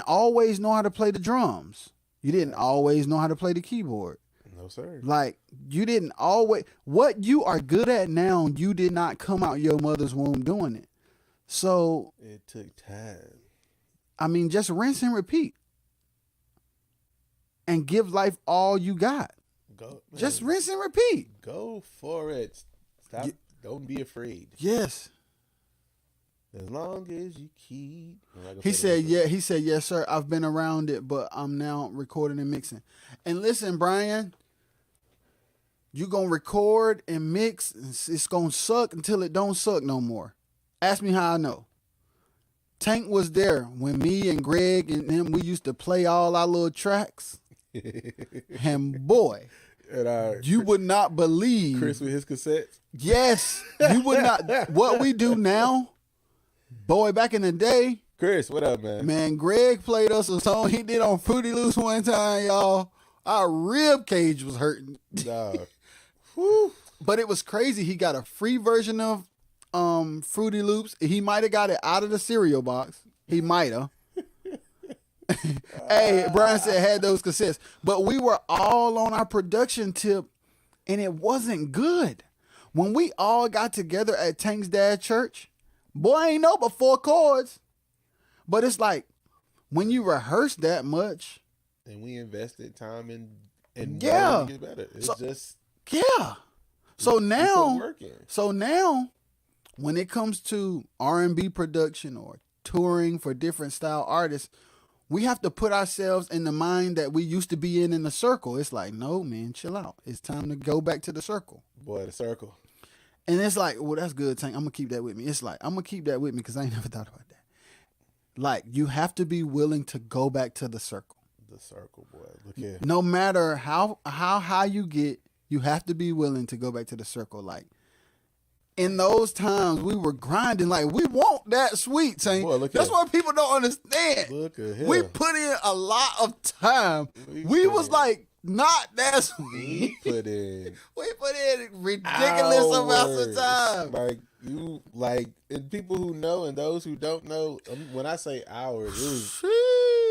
always know how to play the drums. You didn't always know how to play the keyboard. No, sir. Like, you didn't always, what you are good at now, you did not come out your mother's womb doing it. So, It took time. I mean, just rinse and repeat and give life all you got. Go. Man, Just rinse and repeat. go for it. Stop. Don't be afraid. Yes. As long as you keep. He said, yes, sir. I've been around it, but I'm now recording and mixing. And listen, Brian, you going to record and mix. It's going to suck until it don't suck no more. Ask me how I know. Tank was there when me and Greg and him, we used to play all our little tracks. And boy, you would not believe. Chris with his cassettes. Yes, you would not. What we do now, boy, back in the day. Chris, what up, man? Man, Greg played us a song he did on Fruity Loops one time, y'all. Our rib cage was hurting. Dog. Whew. But it was crazy. He got a free version of Fruity Loops. He might have got it out of the cereal box. He might have. Hey, Brian said had those cassettes. But we were all on our production tip, and it wasn't good. When we all got together at Tank's dad church, boy, I ain't know but 4 chords. But it's like, when you rehearse that much. And we invested time in yeah. to get better. It's just. Yeah. So now, when it comes to R&B production or touring for different style artists, we have to put ourselves in the mind that we used to be in the circle. It's like, no, man, chill out. It's time to go back to the circle. Boy, the circle. And it's like, well, that's good, Tank. I'm going to keep that with me. It's like, I'm going to keep that with me because I ain't never thought about that. Like, you have to be willing to go back to the circle. The circle, boy. Look here. No matter how high you get, you have to be willing to go back to the circle. Like, in those times, we were grinding. Like, we want that sweet, Tank. Boy, look That's here. what people don't understand. Look at here. We put in a lot of time. We was like, not that sweet. We put in. We put in ridiculous amounts of time. And people who know and those who don't know, when I say hours,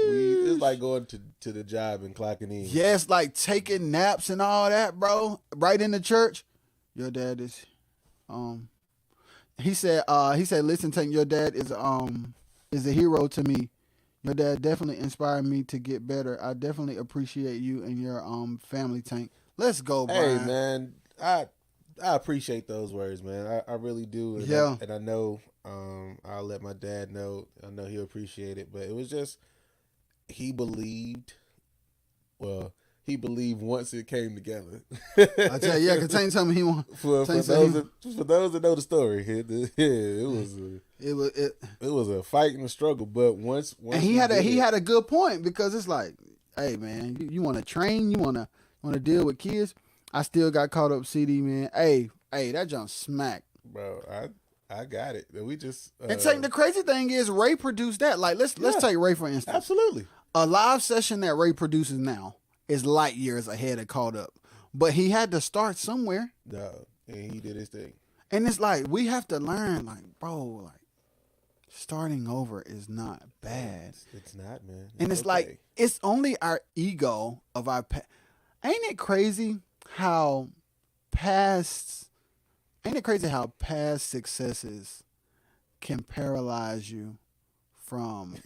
it's like going to the job and clocking in. Yes, like taking naps and all that, bro. Right in the church. Your dad is, he said, listen, Tank, your dad is a hero to me. Your dad definitely inspired me to get better. I definitely appreciate you and your family, Tank. Let's go, Brian. Hey, man, I appreciate those words, man. I really do. And yeah. I know I'll let my dad know. I know he'll appreciate it. But it was just, he believed. Well, he believed once it came together. I tell you, yeah, because Tank told me he want. For those that know the story, it was a fight and a struggle. But once and he had a good point, because it's like, hey man, you want to train, you want to deal with kids. I still got caught up, CD, man. Hey, that jump smack, bro. I got it. We just and Tank, the crazy thing is Ray produced that. Like, let's take Ray for instance. Absolutely, a live session that Ray produces now is light years ahead of Caught Up. But he had to start somewhere. No, and he did his thing. And it's like, we have to learn, like, bro, like, starting over is not bad. It's not, man. And it's okay. Like, it's only our ego of our past. Ain't it crazy how past successes can paralyze you from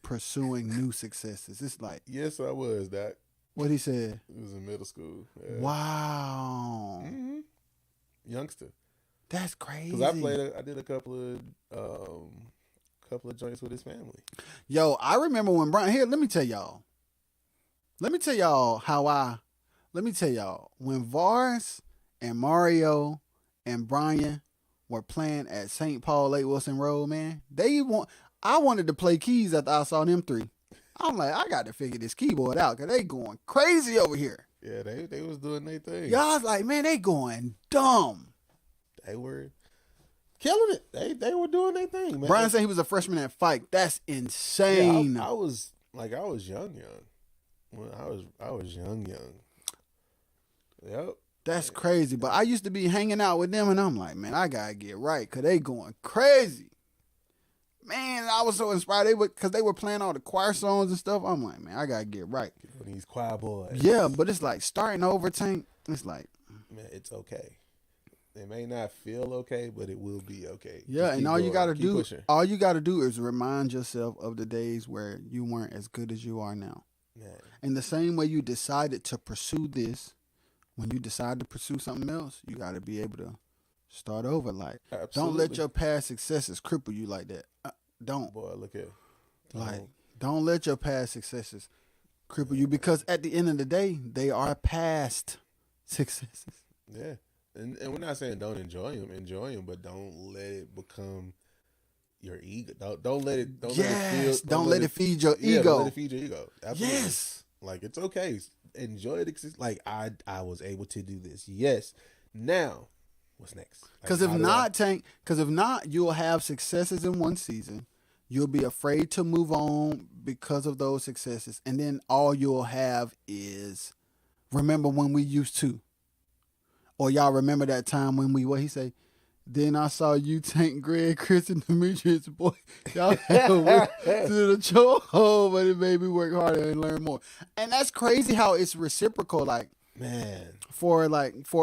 pursuing new successes? It's like, yes, I was that. What he said? It was in middle school. Yeah. Wow. Mm-hmm. Youngster. That's crazy. Because I did a couple of joints with his family. Yo, I remember when Brian, here, let me tell y'all when Vars and Mario and Brian were playing at St. Paul Lake Wilson Road, man, I wanted to play keys after I saw them 3. I'm like, I got to figure this keyboard out because they going crazy over here. Yeah, they was doing their thing. Y'all was like, man, they going dumb. They were killing it. They were doing their thing, man. Brian said he was a freshman at Fike. That's insane. Yeah, I was young. When I was young. Yep. That's crazy. But I used to be hanging out with them, and I'm like, man, I gotta get right, cause they going crazy. Man, I was so inspired. Cause they were playing all the choir songs and stuff. I'm like, man, I gotta get right. These choir boys. Yeah, but it's like starting over, Tank. It's like, man, it's okay. It may not feel okay, but it will be okay. Yeah, and all going. you gotta keep do, pushing. all you gotta do is remind yourself of the days where you weren't as good as you are now. Man. In the same way you decided to pursue this, when you decide to pursue something else, you gotta be able to start over. Like, Absolutely. don't let your past successes cripple you like that. Don't. Boy, look at. Like, don't let your past successes cripple you, because at the end of the day, they are past successes. Yeah. And we're not saying don't enjoy them, but don't let it become your ego. Don't let it. Don't Don't let it feed your yeah, ego. Don't let it feed your ego. Absolutely. Yes. Like, it's okay. Enjoy it. Like, I was able to do this. Yes. Now, what's next? Because if not, you'll have successes in one season. You'll be afraid to move on because of those successes, and then all you'll have is, remember when we used to. Or y'all remember that time when what he say? Then I saw you, Tank, Greg, Chris, and Demetrius, boy. Y'all had to work to the chokehold, but it made me work harder and learn more. And that's crazy how it's reciprocal. Like, man, for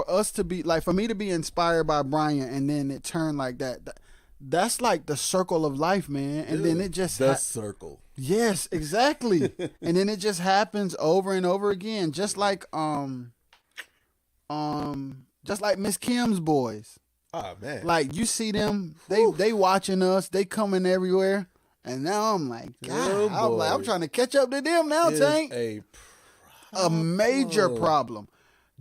us to be, like, for me to be inspired by Brian, and then it turned like that. That's like the circle of life, man. And then it just the circle. Yes, exactly. And then it just happens over and over again, just like Miss Kim's boys. Oh man! Like, you see them, they watching us, they coming everywhere, and now I'm like, God, I'm trying to catch up to them now, Tank. A major problem.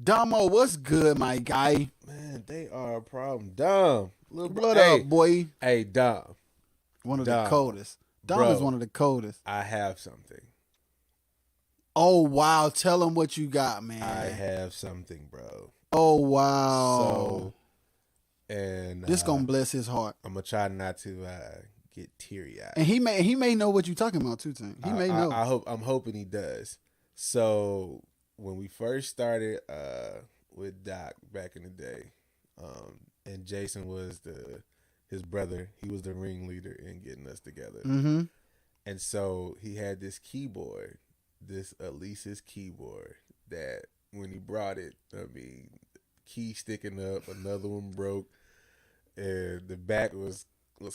Damo, what's good, my guy? Man, they are a problem. Dom, What up, boy? Hey, Dom. One of the coldest. Dom is one of the coldest. I have something. Oh wow! Tell him what you got, man. I have something, bro. Oh wow! So, and this gonna bless his heart. I'm gonna try not to get teary eyed. And he may know what you're talking about too, Tank. He may know. I'm hoping he does. So when we first started with Doc back in the day, and Jason was his brother. He was the ringleader in getting us together. Mm-hmm. And so he had this keyboard, this Elise's keyboard, that when he brought it, I mean, key sticking up, another one broke, and the back was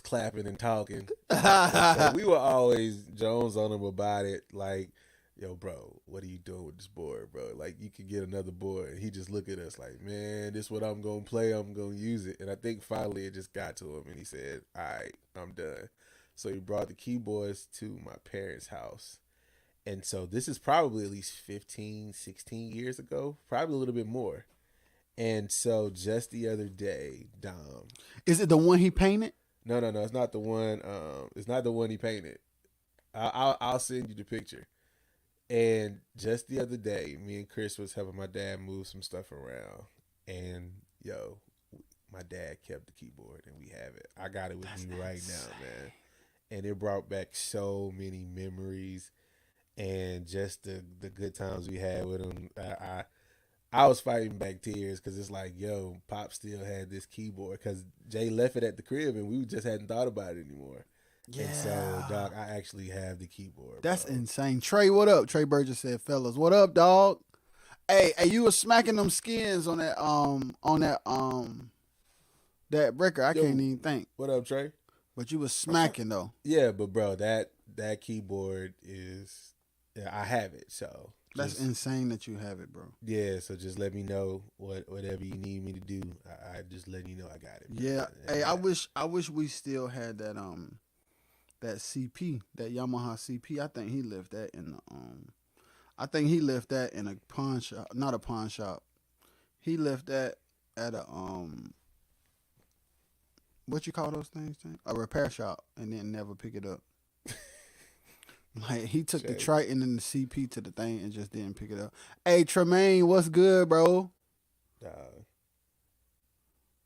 clapping and talking. So we were always Jones on him about it, like, yo, bro, what are you doing with this board, bro? Like, you could get another board. And he just looked at us like, man, this is what I'm going to play. I'm going to use it. And I think finally it just got to him, and he said, all right, I'm done. So he brought the keyboards to my parents' house. And so this is probably at least 15, 16 years ago, probably a little bit more. And so just the other day, Dom. Is it the one he painted? No, it's not the one. It's not the one he painted. I'll send you the picture. And just the other day, me and Chris was helping my dad move some stuff around. And, yo, my dad kept the keyboard, and we have it. I got it with me right now, man. And it brought back so many memories and just the good times we had with him. I was fighting back tears because it's like, yo, Pop still had this keyboard because Jay left it at the crib, and we just hadn't thought about it anymore. Yeah. And so, dog, I actually have the keyboard. That's insane. Trey, what up? Trey Burgess said, fellas, what up, dog? Hey, you was smacking them skins on that that record. I can't even think. What up, Trey? But you was smacking though. Yeah, but bro, that keyboard is, I have it. So that's insane that you have it, bro. Yeah, so just let me know whatever you need me to do. I just letting you know I got it. Bro. Yeah. Hey, I wish we still had that that CP, that Yamaha CP. I think he left that in a pawn shop. Not a pawn shop. He left that at a what you call those things? A repair shop, and then never pick it up. Like, he took the Triton and the CP to the thing and just didn't pick it up. Hey, Tremaine, what's good, bro?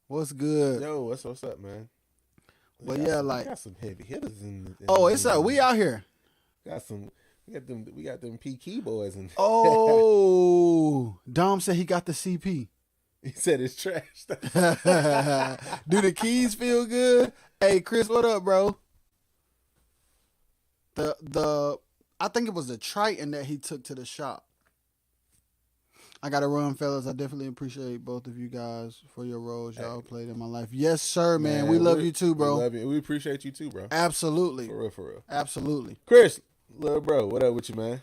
What's good? Yo, what's up, man? But yeah, like, we got some heavy hitters in it's up. We out here. We got them P keyboards and oh, Dom said he got the CP. He said it's trash. Do the keys feel good? Hey, Chris, what up, bro? The I think it was the Triton that he took to the shop. I gotta run, fellas. I definitely appreciate both of you guys for your roles y'all played in my life. Yes, sir, man. We love you too, bro. We love you. We appreciate you too, bro. Absolutely. For real, for real. Absolutely. Chris, little bro, what up with you, man?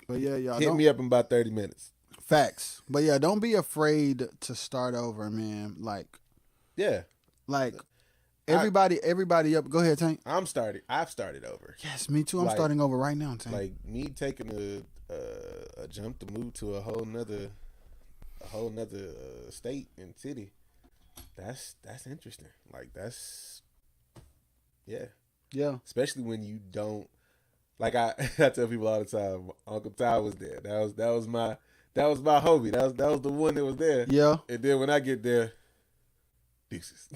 But yeah, y'all hit me up in about 30 minutes. Facts. But yeah, don't be afraid to start over, man. Like everybody up. Go ahead, Tank. I've started over. Yes, me too. I'm starting over right now, Tank. Like me taking a jump to move to a whole nother state and city. That's interesting. Like that's yeah. Especially when you don't, like I tell people all the time. Uncle Ty was there. That was my homie. That was the one that was there. Yeah. And then when I get there, deuces.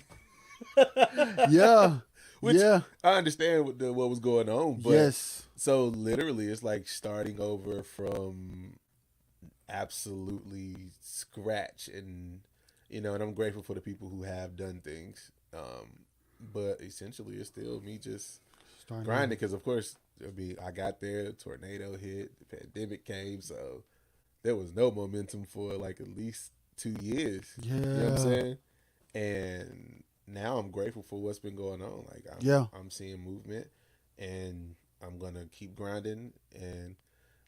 Yeah. Which yeah. I understand what was going on, but yes. So literally, it's like starting over from absolutely scratch, and and I'm grateful for the people who have done things. But essentially, it's still me just grinding because, of course, I got there, tornado hit, the pandemic came, so there was no momentum for like at least 2 years. Yeah. You know what I'm saying? And now I'm grateful for what's been going on. Like I'm seeing movement, and I'm gonna keep grinding, and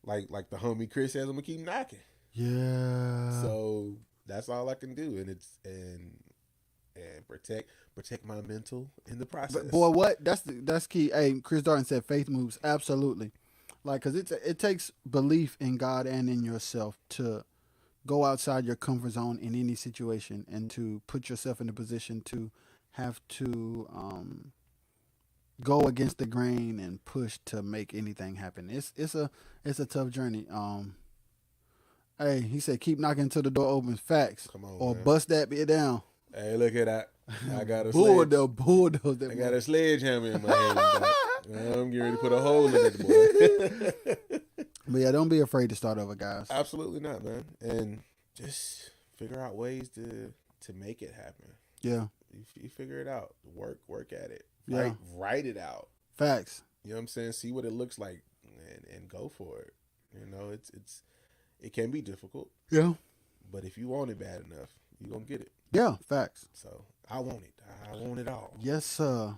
like the homie Chris says, I'm gonna keep knocking. Yeah. So that's all I can do, and protect my mental in the process. But boy, what? That's key. Hey, Chris Darden said faith moves. Absolutely. Like, cause it takes belief in God and in yourself to go outside your comfort zone in any situation and to put yourself in a position to have to go against the grain and push to make anything happen. It's a tough journey. Hey, he said keep knocking until the door opens. Facts. Come on, or man. Bust that bit down. Hey, look at that. I got a bulldoze. I got a sledgehammer in my hand. I'm getting ready to put a hole in it, boy. But yeah, don't be afraid to start over, guys. Absolutely not, man. And just figure out ways to make it happen. Yeah. You figure it out. Work at it. Yeah. Write it out. Facts. You know what I'm saying? See what it looks like and go for it. It can be difficult. Yeah. But if you want it bad enough, you're going to get it. Yeah, facts. So I want it. I want it all. Yes, sir.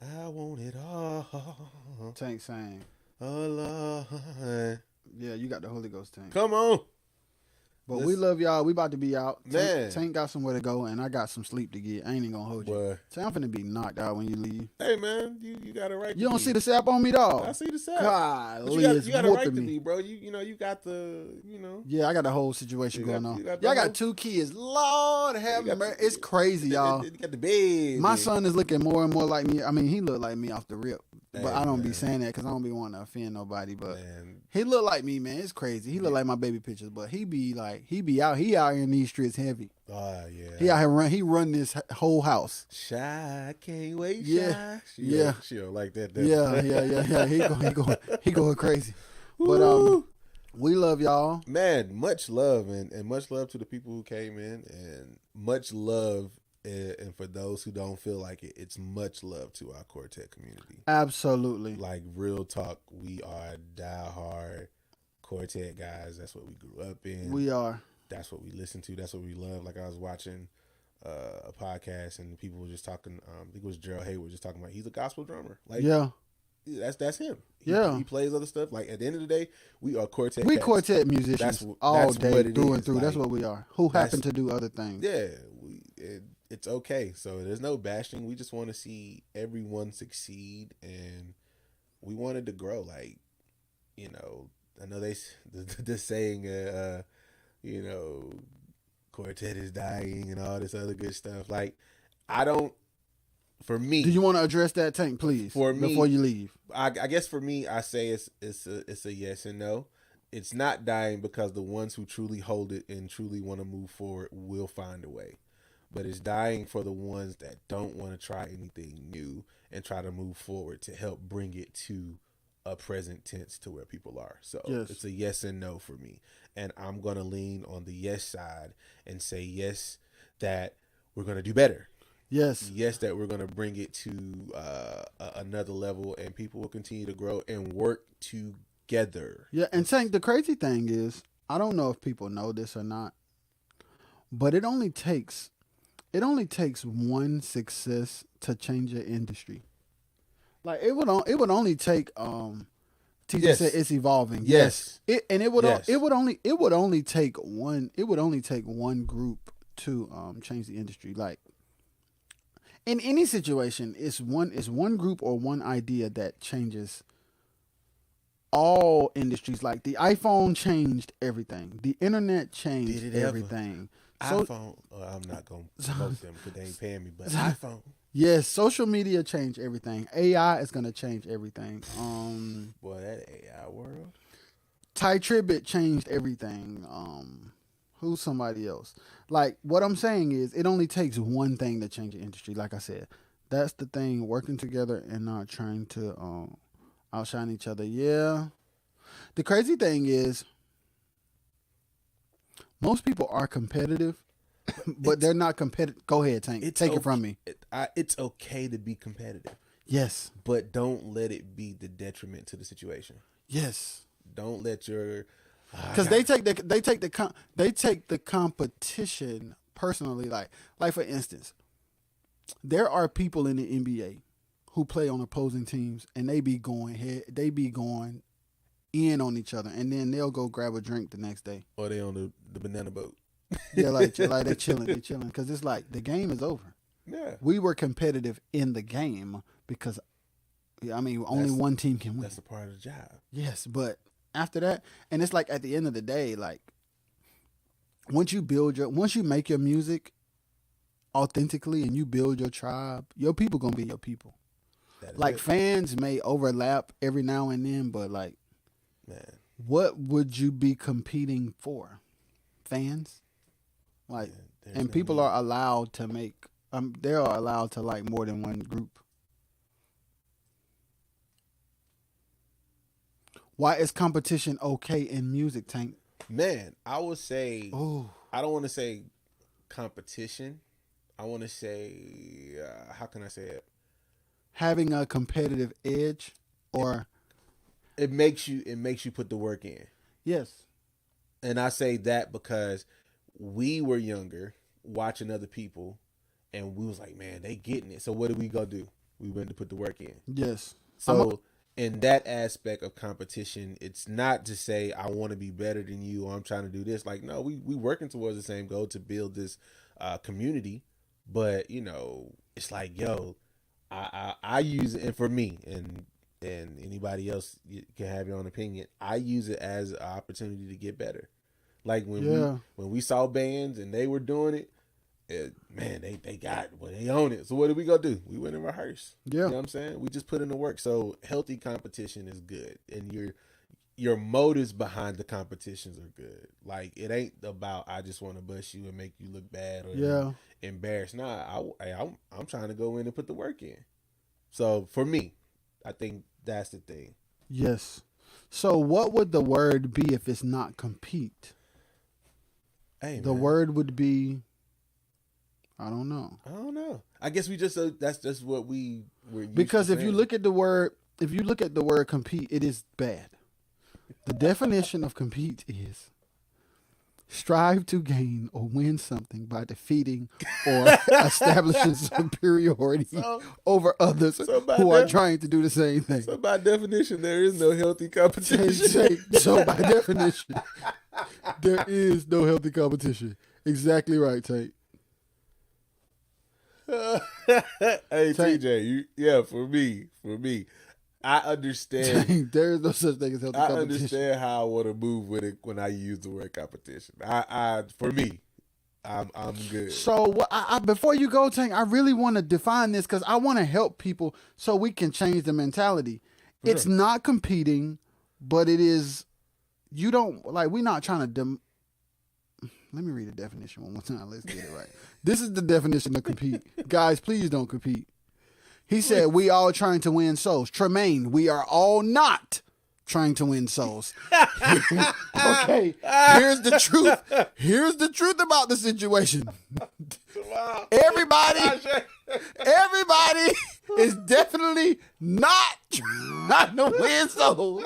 I want it all. Tank saying. Oh, Lord. Yeah, you got the Holy Ghost, Tank. Come on. But we love y'all. We about to be out. Man. Tank got somewhere to go, and I got some sleep to get. I ain't even going to hold you. Boy. Tank, I'm finna be knocked out when you leave. Hey, man. You got a right You don't see the sap on me, dog? I see the sap. God, you got a right to me, bro. You got the, Yeah, I got the whole situation going on. Y'all got 2 kids. Lord have mercy. It's crazy, y'all. You got the bed. My son is looking more and more like me. I mean, he look like me off the rip. But Hey, I don't man. be saying that because I don't be wanting to offend nobody. But Man. he look like me, man. It's crazy. He look like my baby pictures. But he be out here in these streets heavy. Oh, yeah. He out here he run this whole house. Shy, can't wait, Yeah. Shy. She don't like that. Yeah. He going crazy. But we love y'all. Man, much love and much love to the people who came in, and much love. And for those who don't feel like it, it's much love to our Quartet community. Absolutely. Like, real talk, we are diehard Quartet guys. That's what we grew up in. We are. That's what we listen to. That's what we love. Like, I was watching a podcast, and people were just talking. I think it was Gerald Hayward just talking about he's a gospel drummer. Like, yeah. That's him. He plays other stuff. Like, at the end of the day, we are Quartet. We Quartet musicians all day, through and through. Like, that's what we are. Who happen to do other things. Yeah. It's okay. So there's no bashing. We just want to see everyone succeed, and we wanted to grow. Like, I know the saying, Quartet is dying and all this other good stuff. Like, for me. Do you want to address that, Tank, please? For me, before you leave. I guess for me, I say it's a yes and no. It's not dying because the ones who truly hold it and truly want to move forward will find a way. But it's dying for the ones that don't want to try anything new and try to move forward to help bring it to a present tense to where people are. So Yes. it's a yes and no for me. And I'm going to lean on the yes side and say yes, that we're going to do better. Yes. Yes, that we're going to bring it to another level, and people will continue to grow and work together. Yeah, and Tank, the crazy thing is, I don't know if people know this or not, but it only takes one success to change an industry. Like it would only take TJ Yes. said it's evolving. Yes. It would Yes. it would only take one group to change the industry. Like in any situation, it's one group or one idea that changes all industries. Like the iPhone changed everything. The internet changed Did it ever? everything. iPhone. I'm not going to promote them because they ain't paying me, but iPhone. Yes, social media changed everything. AI is gonna change everything. Boy, that AI world. Ty Tribbett changed everything. Who's somebody else? Like what I'm saying is, it only takes one thing to change the industry. Like I said, that's the thing. Working together and not trying to outshine each other. Yeah. The crazy thing is, most people are competitive, but they're not competitive. Go ahead, Tank. Take it from me. It's okay to be competitive, Yes. but don't let it be the detriment to the situation. Yes. Don't let your Because they take the competition personally. Like for instance, there are people in the NBA who play on opposing teams, and they be going in on each other, and then they'll go grab a drink the next day. or they on the banana boat. Yeah, like they're chilling, because it's like the game is over. Yeah, We were competitive in the game because, only one team can win. that's a part of the job. Yes, but after that, and it's like at the end of the day, like once you make your music authentically and you build your tribe, your people gonna be your people. That is Like it. fans may overlap every now and then, but like, Man, what would you be competing for? Fans, like, there's and no people need. are allowed to make. They are allowed to like more than one group. Why is competition okay in music, Tank? Man, I would say Oh, I don't want to say competition. I want to say how can I say it? having a competitive edge, or It makes you put the work in. yes, And I say that because we were younger, watching other people, and we was like, man, they getting it. So what did we go do? We went to put the work in. yes. So in that aspect of competition, it's not to say I want to be better than you or I'm trying to do this. Like, no, we working towards the same goal to build this community. But it's like, yo, I use it, and for me and anybody else, you can have your own opinion. I use it as an opportunity to get better. Like when we saw bands and they were doing it, man, they own it. So what did we go do? We went and rehearsed. Yeah. You know what I'm saying? We just put in the work. So healthy competition is good, and your motives behind the competitions are good. Like it ain't about I just want to bust you and make you look bad or embarrassed. Nah, I'm trying to go in and put the work in. So for me, I think that's the thing. Yes. So what would the word be if it's not compete? Hey, The man, word would be, I don't know. I don't know. I guess we just that's just what we were used Because to if you saying. look at the word compete, it is bad. The definition of compete is strive to gain or win something by defeating or establishing superiority over others by who are trying to do the same thing. So by definition, there is no healthy competition. So by definition, there is no healthy competition. Exactly right, Tate. Hey Tank. TJ, for me, I understand. There is no such thing as healthy I competition. understand how I want to move with it when I use the word competition. For me, I'm good. So before you go, Tank, I really want to define this because I want to help people so we can change the mentality. It's not competing, but it is. You don't like. We're not trying to. Let me read the definition one more time. Let's get it right. This is the definition of compete, guys. Please don't compete. He said, we all trying to win souls. Tremaine, we are all not trying to win souls. Okay, here's the truth. Here's the truth about the situation. Everybody is definitely not trying to win souls.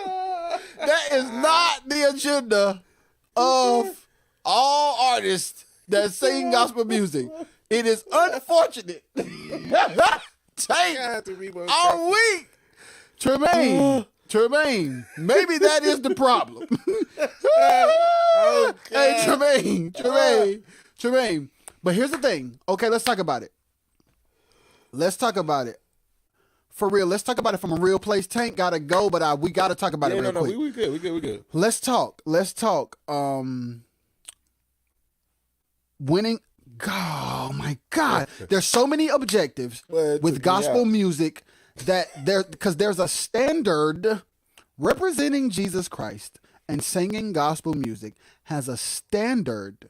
That is not the agenda of all artists that sing gospel music. It is unfortunate. Tank, all week. Tremaine, maybe that is the problem. Hey, Tremaine. But here's the thing. Okay, let's talk about it. For real, let's talk about it from a real place. Tank gotta go, but we gotta talk about it real quick. We good. Let's talk. Winning. Oh my God. There's so many objectives with gospel music because there's a standard. Representing Jesus Christ and singing gospel music has a standard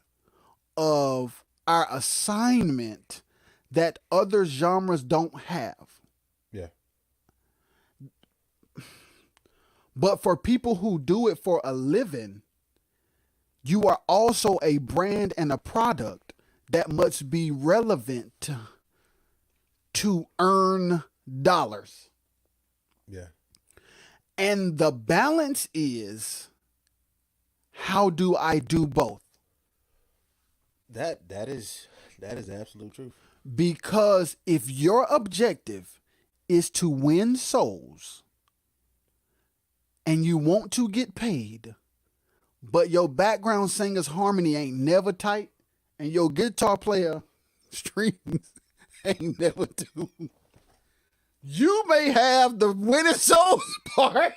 of our assignment that other genres don't have. Yeah. But for people who do it for a living, you are also a brand and a product that must be relevant to earn dollars. Yeah. And the balance is, how do I do both? That is absolute truth. Because if your objective is to win souls and you want to get paid, but your background singer's harmony ain't never tight and your guitar player strings ain't never tuned, you may have the winning souls part.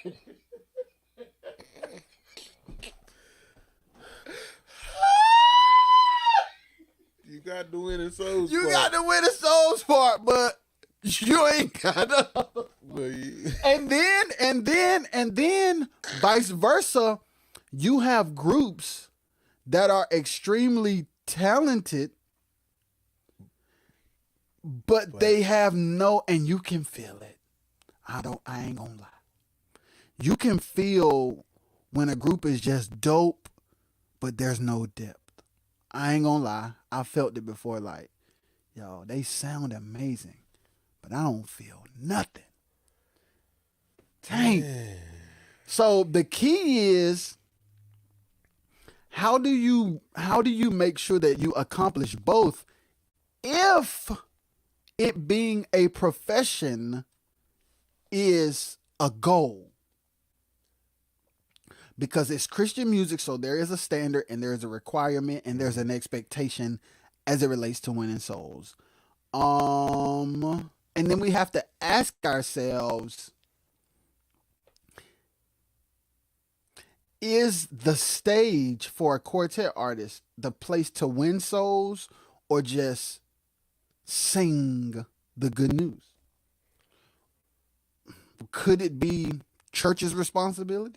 You got the winning souls You part. got the winning souls part, but you ain't got the. And then vice versa, you have groups that are extremely talented, but they have no, and you can feel it. I ain't gonna lie. You can feel when a group is just dope, but there's no depth. I ain't gonna lie. I felt it before, like, yo, they sound amazing, but I don't feel nothing. Dang. So the key is, how do you make sure that you accomplish both if it being a profession is a goal? Because it's Christian music, so there is a standard and there is a requirement and there's an expectation as it relates to winning souls. And then we have to ask ourselves, is the stage for a quartet artist the place to win souls or just sing the good news? Could it be church's responsibility?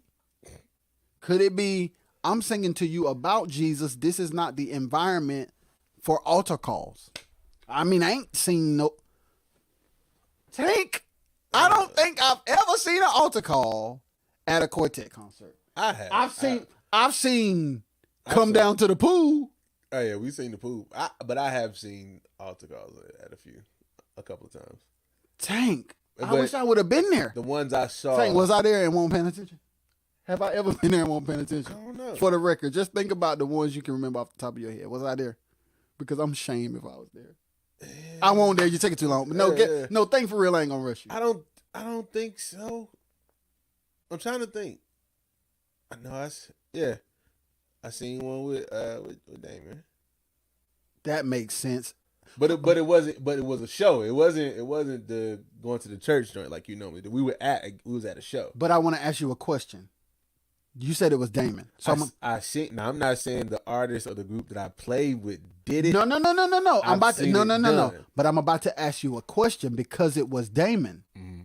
Could it be, I'm singing to you about Jesus, this is not the environment for altar calls? I mean, I ain't seen no... Tank, I don't think I've ever seen an altar call at a quartet concert. I have. I've seen Come Down to the Pool. Oh yeah, we've seen the pool. But I have seen altar calls at a couple of times. Tank, I wish I would have been there. The ones I saw. Tank, was I there and won't paying attention? Have I ever been there and won't paying attention? I don't know. For the record, just think about the ones you can remember off the top of your head. Was I there? Because I'm ashamed if I was there. I won't dare you take it too long. But no, think for real, I ain't gonna rush you. I don't think so. I'm trying to think. I know I seen one with Damon. That makes sense. But it was a show. It wasn't the going to the church joint like you normally do. We was at a show. But I want to ask you a question. You said it was Damon. So I'm not saying the artist or the group that I played with did it. No. But I'm about to ask you a question because it was Damon. Mm-hmm.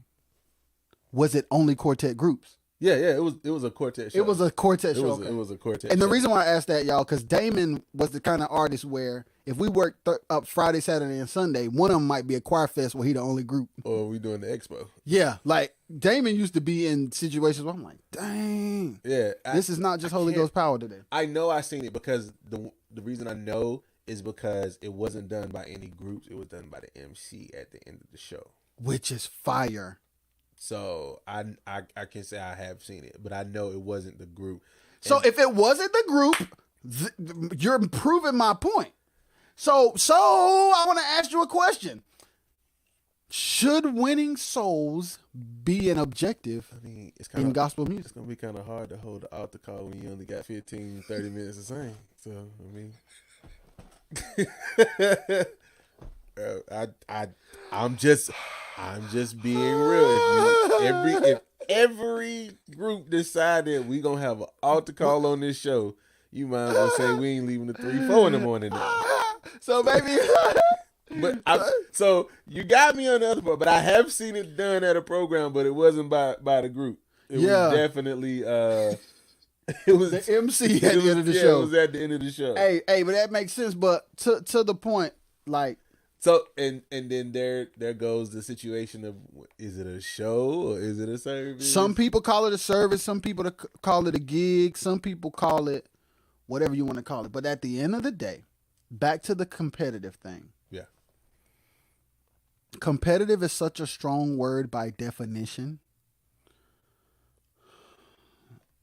Was it only quartet groups? Yeah, it was a quartet show. It was a quartet show. It was a quartet. And show. the reason why I asked that, y'all, because Damon was the kind of artist where if we worked up Friday, Saturday, and Sunday, one of them might be a choir fest where he the only group. Or we doing the expo. Yeah, like Damon used to be in situations where I'm like, dang. Yeah, This is not just Holy Ghost power today. I know I seen it because the reason I know is because it wasn't done by any groups. It was done by the MC at the end of the show, which is fire. So I can say I have seen it, but I know it wasn't the group. So if it wasn't the group, you're proving my point. So I want to ask you a question. Should winning souls be an objective in gospel music? It's going to be kind of hard to hold the altar call when you only got 15, 30 minutes to sing. So, I'm just being real. If every group decided we gonna have an altar call on this show, you might as well say we ain't leaving at 3-4 in the morning now. So maybe, so you got me on the other part, but I have seen it done at a program, but it wasn't by the group. It was definitely it was the MC at the end of the show. It was at the end of the show. Hey, but that makes sense. But to the point, like. So and then there goes the situation of, is it a show or is it a service? Some people call it a service. Some people call it a gig. Some people call it whatever you want to call it. But at the end of the day, back to the competitive thing. Yeah. Competitive is such a strong word by definition.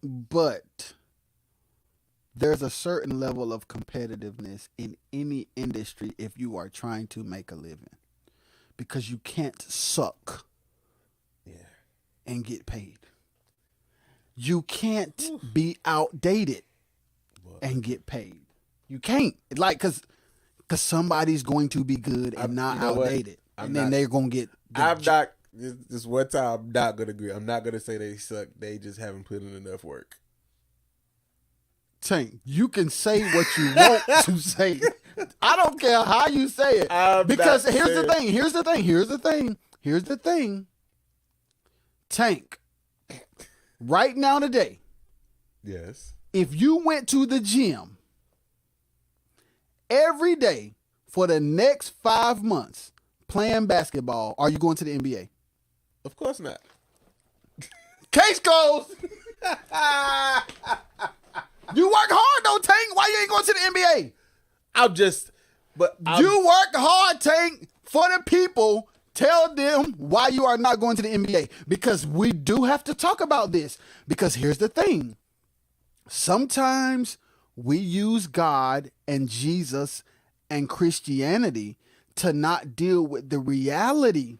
But there's a certain level of competitiveness in any industry if you are trying to make a living, because you can't suck and get paid. You can't be outdated and get paid. You can't, like, because somebody's going to be good and not outdated, and then they're going to get. This one time I'm not going to agree. I'm not going to say they suck. They just haven't put in enough work. Tank, you can say what you want to say. I don't care how you say it. Because here's the thing. Tank, right now today. Yes. If you went to the gym every day for the next 5 months playing basketball, are you going to the NBA? Of course not. Case closed. You work hard though, Tank. Why you ain't going to the NBA? You work hard, Tank, for the people. Tell them why you are not going to the NBA. Because we do have to talk about this. Because here's the thing. Sometimes we use God and Jesus and Christianity to not deal with the reality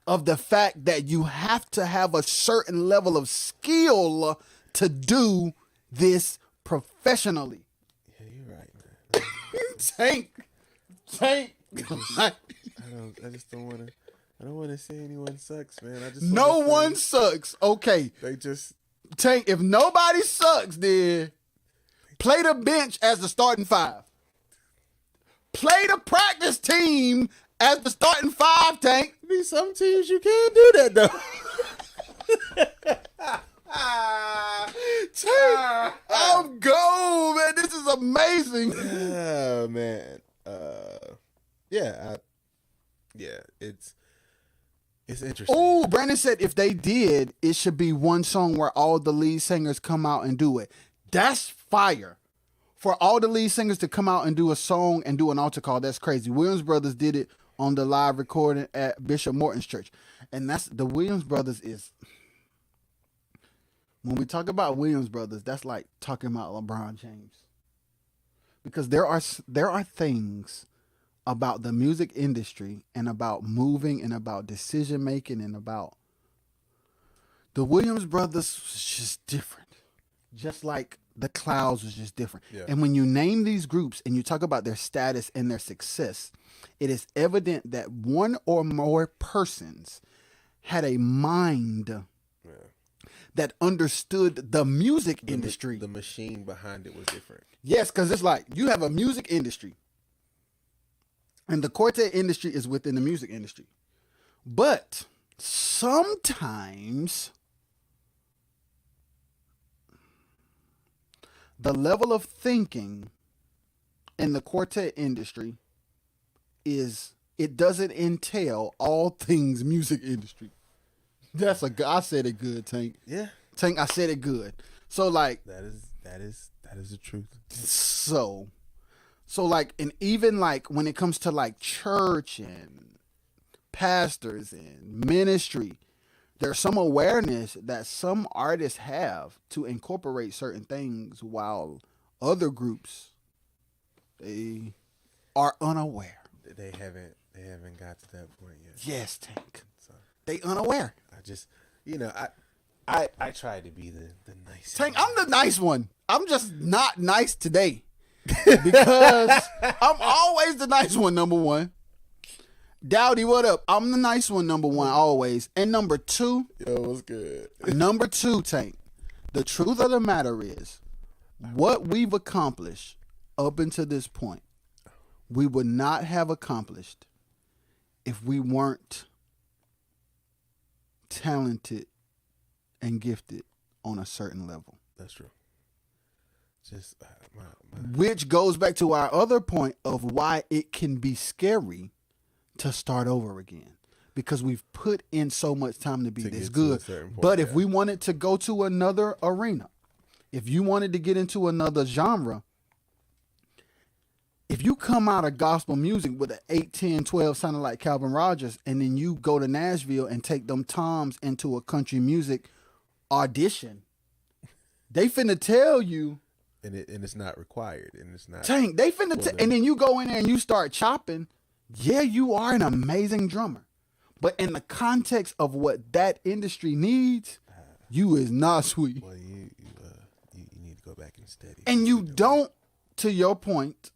of the fact that you have to have a certain level of skill to do this professionally. Yeah, you're right, man. Tank. I just don't want to. I don't want to say anyone sucks, man. No one sucks. Okay. They just Tank. If nobody sucks, then play the bench as the starting five. Play the practice team as the starting five. Tank. Be some teams you can't do that though. I'm gold, man. This is amazing. Oh man. It's interesting. Oh, Brandon said if they did, it should be one song where all the lead singers come out and do it. That's fire. For all the lead singers to come out and do a song and do an altar call, that's crazy. Williams Brothers did it on the live recording at Bishop Morton's church. And that's the Williams Brothers is. When we talk about Williams Brothers, that's like talking about LeBron James. Because there are things about the music industry and about moving and about decision making and about the Williams Brothers was just different. Just like the Clouds was just different. Yeah. And when you name these groups and you talk about their status and their success, it is evident that one or more persons had a mind that understood the music industry. The machine behind it was different. Yes, because it's like you have a music industry. And the quartet industry is within the music industry. But sometimes the level of thinking in the quartet industry is it doesn't entail all things music industry. I said it good, Tank. Yeah. Tank, I said it good. So like That is the truth. so like, and even like when it comes to like church and pastors and ministry, there's some awareness that some artists have to incorporate certain things while other groups, they are unaware. They haven't got to that point yet. Yes, Tank. So They unaware. I just, I try to be the nice. Tank, I'm the nice one. I'm just not nice today. Because I'm always the nice one, number one. Dowdy, what up? I'm the nice one, number one, always. And number two. Yo, what's good? Number two, Tank. The truth of the matter is, what we've accomplished up until this point, we would not have accomplished if we weren't talented and gifted on a certain level. That's true. Just Which goes back to our other point of why it can be scary to start over again. Because we've put in so much time to be this good. But if we wanted to go to another arena, if you wanted to get into another genre, if you come out of gospel music with an 8, 10, 12 sounding like Calvin Rogers, and then you go to Nashville and take them toms into a country music audition, they finna tell you. And it's not required, and it's not. Tank, they finna and then you go in there and you start chopping. Yeah, you are an amazing drummer. But in the context of what that industry needs, you is not sweet. Well, you need to go back and study. And you don't, to your point,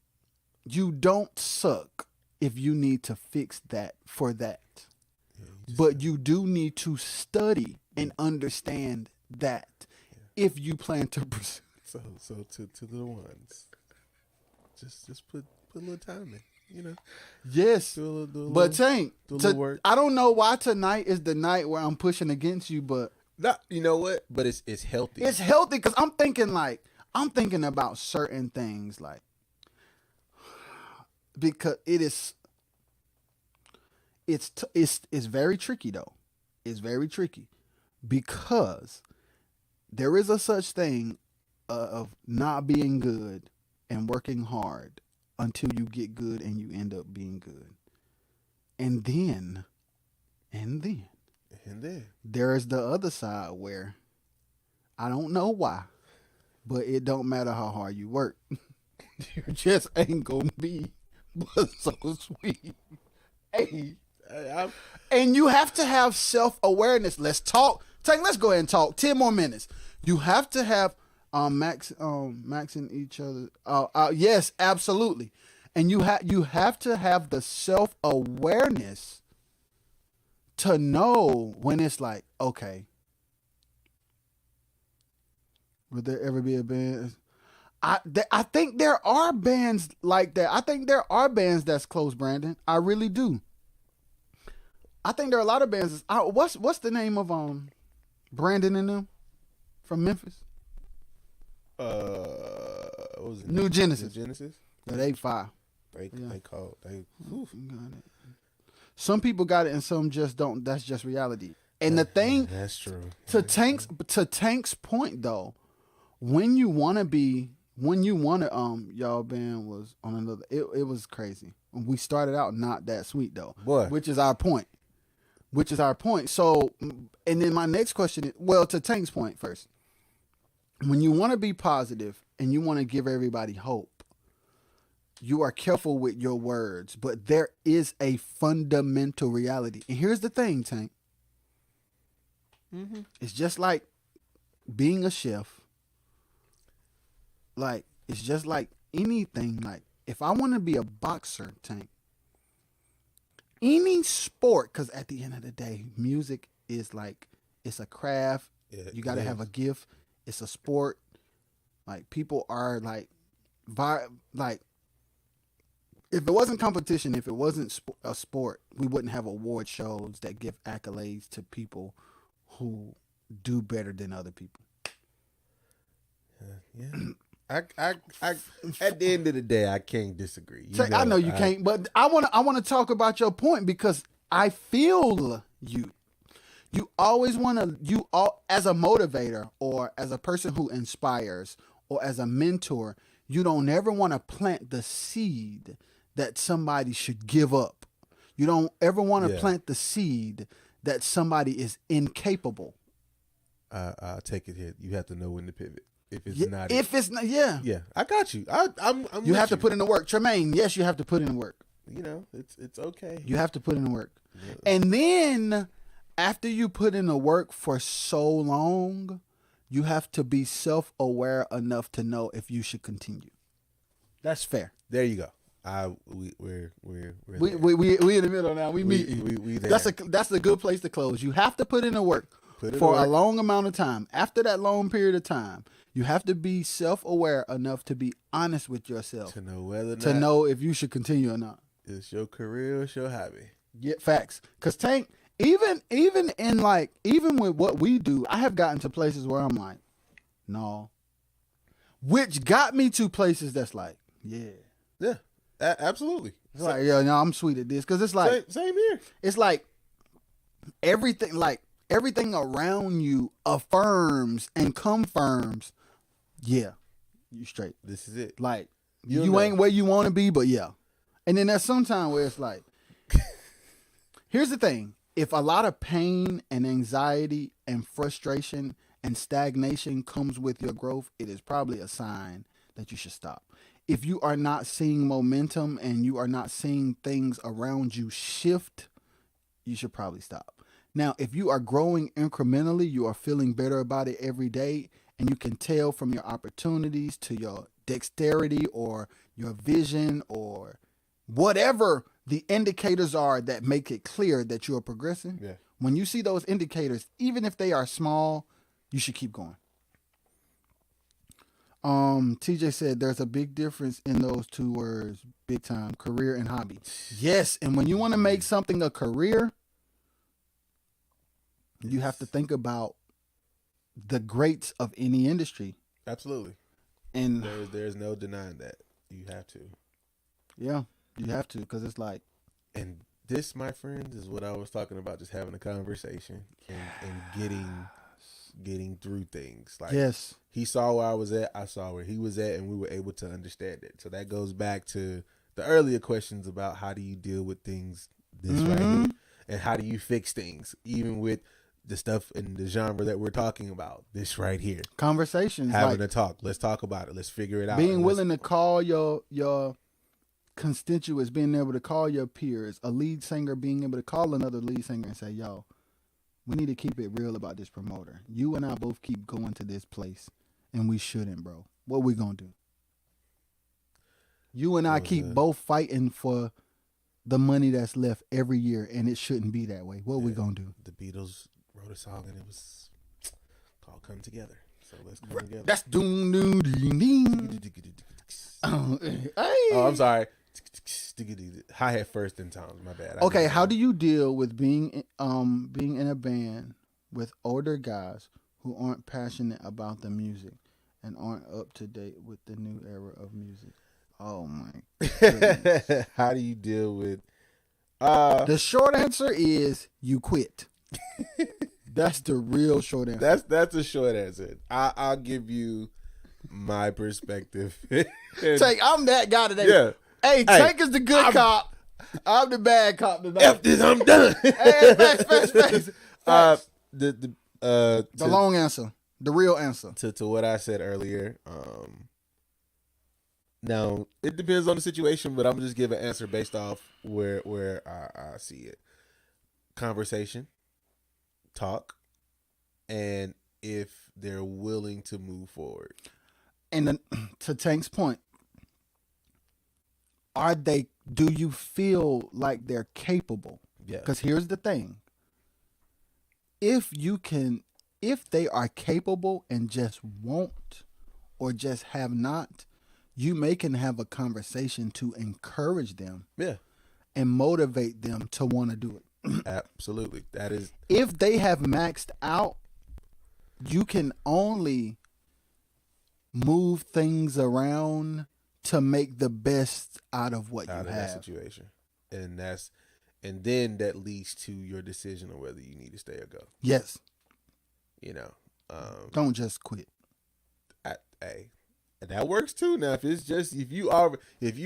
you don't suck if you need to fix that for that. Yeah, but you do need to study and understand that if you plan to pursue. So to the ones, just put a little time in, Yes, but Tank, work. I don't know why tonight is the night where I'm pushing against you, but not, you know what? But it's healthy. It's healthy because I'm thinking about certain things like because it's very tricky though. It's very tricky because there is a such thing of not being good and working hard until you get good and you end up being good. And then there is the other side where I don't know why, but it don't matter how hard you work. You just ain't gonna be but so sweet. Hey, and you have to have self-awareness. Let's talk. Let's go ahead and talk. 10 more minutes. You have to have maxing each other. Yes, absolutely. And you have to have the self-awareness to know when it's like, okay, would there ever be a band? I think there are bands like that. I think there are bands that's close, Brandon. I really do. I think there are a lot of bands. What's the name of Brandon and them from Memphis? What was it? New Genesis. New Genesis. Yeah, they fire. They called. Some people got it and some just don't. That's just reality. And the thing, that's true. To Tank's point though, when you want to, y'all band was on another. It was crazy. We started out not that sweet though, boy. Which is our point. So, and then my next question is, well, to Tank's point first. When you want to be positive and you want to give everybody hope, you are careful with your words, but there is a fundamental reality. And here's the thing, Tank. Mm-hmm. It's just like being a chef. Like, it's just like anything. Like, if I want to be a boxer, Tank, any sport, because at the end of the day, music is like, it's a craft. Yeah, you got to have a gift. It's a sport. Like, people are like, if it wasn't competition, if it wasn't a sport, we wouldn't have award shows that give accolades to people who do better than other people. Yeah. I at the end of the day, I can't disagree. I know you can't, but I want to talk about your point because I feel you. You always want to, as a motivator or as a person who inspires or as a mentor, you don't ever want to plant the seed that somebody should give up. You don't ever want to plant the seed that somebody is incapable. I'll take it here. You have to know when to pivot. If it's not, yeah, I got you. I'm you have to put in the work, Tremaine. Yes, you have to put in the work. You know, it's okay. You have to put in the work, Yeah. and then after you put in the work for so long, you have to be self-aware enough to know if you should continue. That's fair. There you go. We're we in the middle now. We meet. We there. That's a good place to close. You have to put in the work for a long amount of time. After that long period of time, you have to be self-aware enough to be honest with yourself to know whether or to not know if you should continue or not. It's your career or it's your hobby. Yeah, facts. Because Tank, even with what we do, I have gotten to places where I'm like, no. Which got me to places that's like, yeah, absolutely. It's like, yeah, no, I'm sweet at this because it's like same here. It's like everything around you affirms and confirms. Yeah, you straight. This is it. Like you ain't where you want to be, but yeah. And then there's sometimes where it's like, here's the thing. If a lot of pain and anxiety and frustration and stagnation comes with your growth, it is probably a sign that you should stop. If you are not seeing momentum and you are not seeing things around you shift, you should probably stop. Now, if you are growing incrementally, you are feeling better about it every day, and you can tell from your opportunities to your dexterity or your vision or whatever the indicators are that make it clear that you are progressing. Yeah. When you see those indicators, even if they are small, you should keep going. TJ said there's a big difference in those two words, big time, career and hobby. Yes, and when you want to make something a career, you have to think about the greats of any industry. Absolutely. And there's no denying that. You have to. Yeah, you have to, because it's like. And this, my friends, is what I was talking about, just having a conversation and getting through things. Like, yes. He saw where I was at, I saw where he was at, and we were able to understand it. So that goes back to the earlier questions about how do you deal with things this right here, and how do you fix things, even with the stuff in the genre that we're talking about. This right here, conversations, having a talk. Let's talk about it. Let's figure it out. Being willing to call your constituents, being able to call your peers, a lead singer being able to call another lead singer and say, "Yo, we need to keep it real about this promoter. You and I both keep going to this place, and we shouldn't, bro. What we gonna do? You and I keep both fighting for the money that's left every year, and it shouldn't be that way. What we gonna do?" The Beatles wrote a song, and it was called "Come Together." So let's come together. That's doom doom ding ding. Oh, I'm sorry. Hi-hat first in times. My bad. Okay, how do you deal with being in a band with older guys who aren't passionate about the music and aren't up to date with the new era of music? Oh my goodness. How do you deal with the short answer is you quit. That's the real short answer. That's a short answer. I'll give you my perspective. Tank, I'm that guy today. Yeah. Hey, Tank is the good cop. I'm the bad cop tonight. F this, I'm done. Hey, facts. The long answer. The real answer. To what I said earlier. Now, it depends on the situation, but I'm going to just give an answer based off where I see it. Conversation, talk, and if they're willing to move forward. And then, to Tank's point, do you feel like they're capable? Yeah. Because here's the thing. If they are capable and just won't or just have not, you can have a conversation to encourage them. Yeah. And motivate them to want to do it. Absolutely. That is. If they have maxed out, you can only move things around to make the best out of what out you of have. that situation, and then that leads to your decision on whether you need to stay or go. Yes. You know, Don't just quit. hey, that works too. Now, if you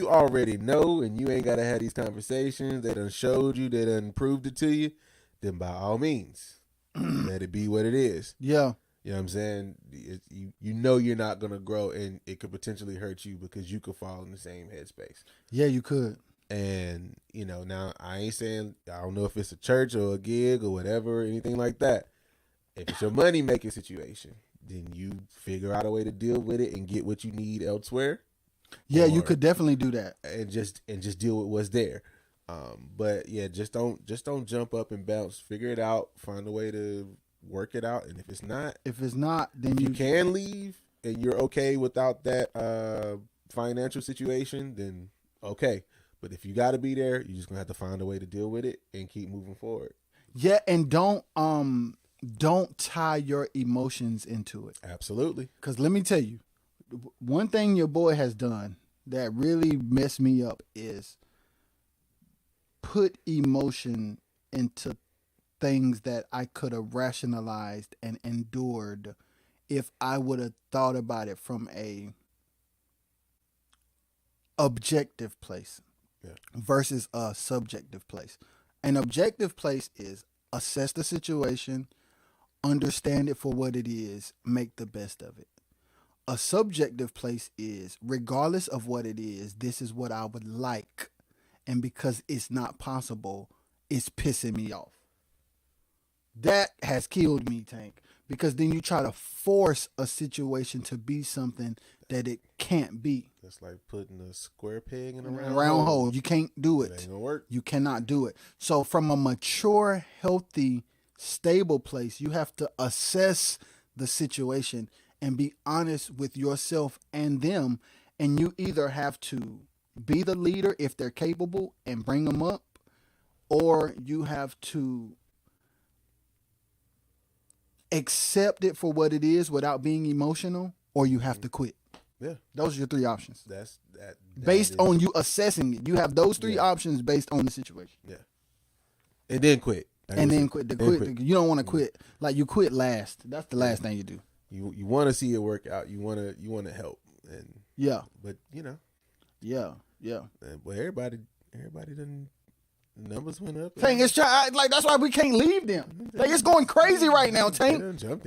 already know and you ain't gotta have these conversations, they done showed you, they done proved it to you, then by all means, let it be what it is. Yeah. You know what I'm saying? You know you're not gonna grow, and it could potentially hurt you because you could fall in the same headspace. Yeah, you could. And now I ain't saying, I don't know if it's a church or a gig or whatever, anything like that. If it's your money making situation, then you figure out a way to deal with it and get what you need elsewhere. Yeah, you could definitely do that. And just deal with what's there. But yeah, just don't jump up and bounce. Figure it out. Find a way to work it out. And if it's not, then you can leave and you're okay without that financial situation, then okay. But if you got to be there, you're just gonna have to find a way to deal with it and keep moving forward. Yeah, and don't tie your emotions into it. Absolutely. Because let me tell you, one thing your boy has done that really messed me up is put emotion into things that I could have rationalized and endured if I would have thought about it from a objective place versus a subjective place. An objective place is assess the situation, understand it for what it is, make the best of it. A subjective place is, regardless of what it is, this is what I would like. And because it's not possible, it's pissing me off. That has killed me, Tank. Because then you try to force a situation to be something that it can't be. That's like putting a square peg in a round hole. You can't do it. It ain't gonna work. You cannot do it. So from a mature, healthy, stable place, you have to assess the situation and be honest with yourself and them. And you either have to be the leader if they're capable and bring them up, or you have to accept it for what it is without being emotional, or you have to quit. Yeah. Those are your three options. That based is, on you assessing it. You have those three options based on the situation. Yeah. And then quit. And then quit. You don't want to quit. Like you quit last. That's the last thing you do. You want to see it work out. You want to help. And yeah. But Yeah. Well, everybody done. Numbers went up. Tank, it's like that's why we can't leave them. Like it's going crazy right now, Tank.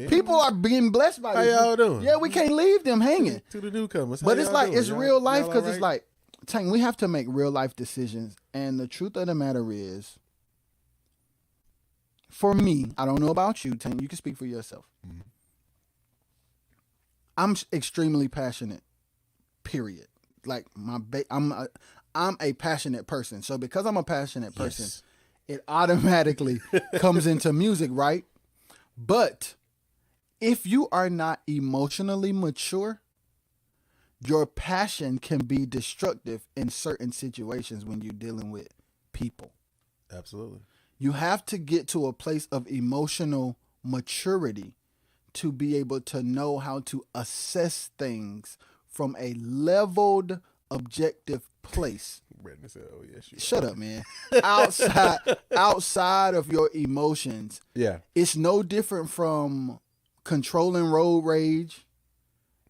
People are being blessed by this. How y'all doing? Yeah, we can't leave them hanging. To the newcomers. But it's like doing? it's real life because right? it's like, Tank, we have to make real life decisions. And the truth of the matter is, for me, I don't know about you, Tank. You can speak for yourself. Mm-hmm. I'm extremely passionate. Period. Like I'm a passionate person. So because I'm a passionate person, it automatically comes into music, right? But if you are not emotionally mature, your passion can be destructive in certain situations when you're dealing with people. Absolutely. You have to get to a place of emotional maturity to be able to know how to assess things from a leveled, objective place. Brandon said, "Oh yes, you." Shut up, man. Outside of your emotions, it's no different from controlling road rage.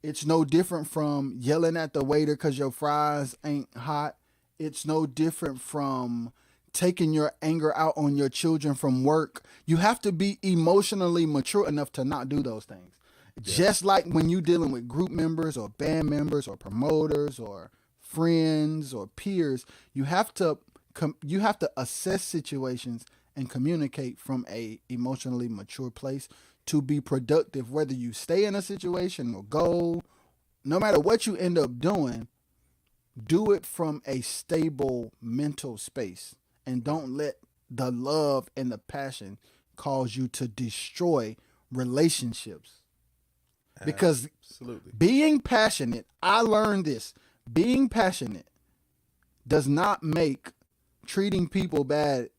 It's no different from yelling at the waiter because your fries ain't hot. It's no different from taking your anger out on your children from work. You have to be emotionally mature enough to not do those things. Just like when you're dealing with group members or band members or promoters or friends or peers, you have to assess situations and communicate from a emotionally mature place to be productive. Whether you stay in a situation or go, no matter what you end up doing, do it from a stable mental space and don't let the love and the passion cause you to destroy relationships. Because being passionate, I learned this. Being passionate does not make treating people bad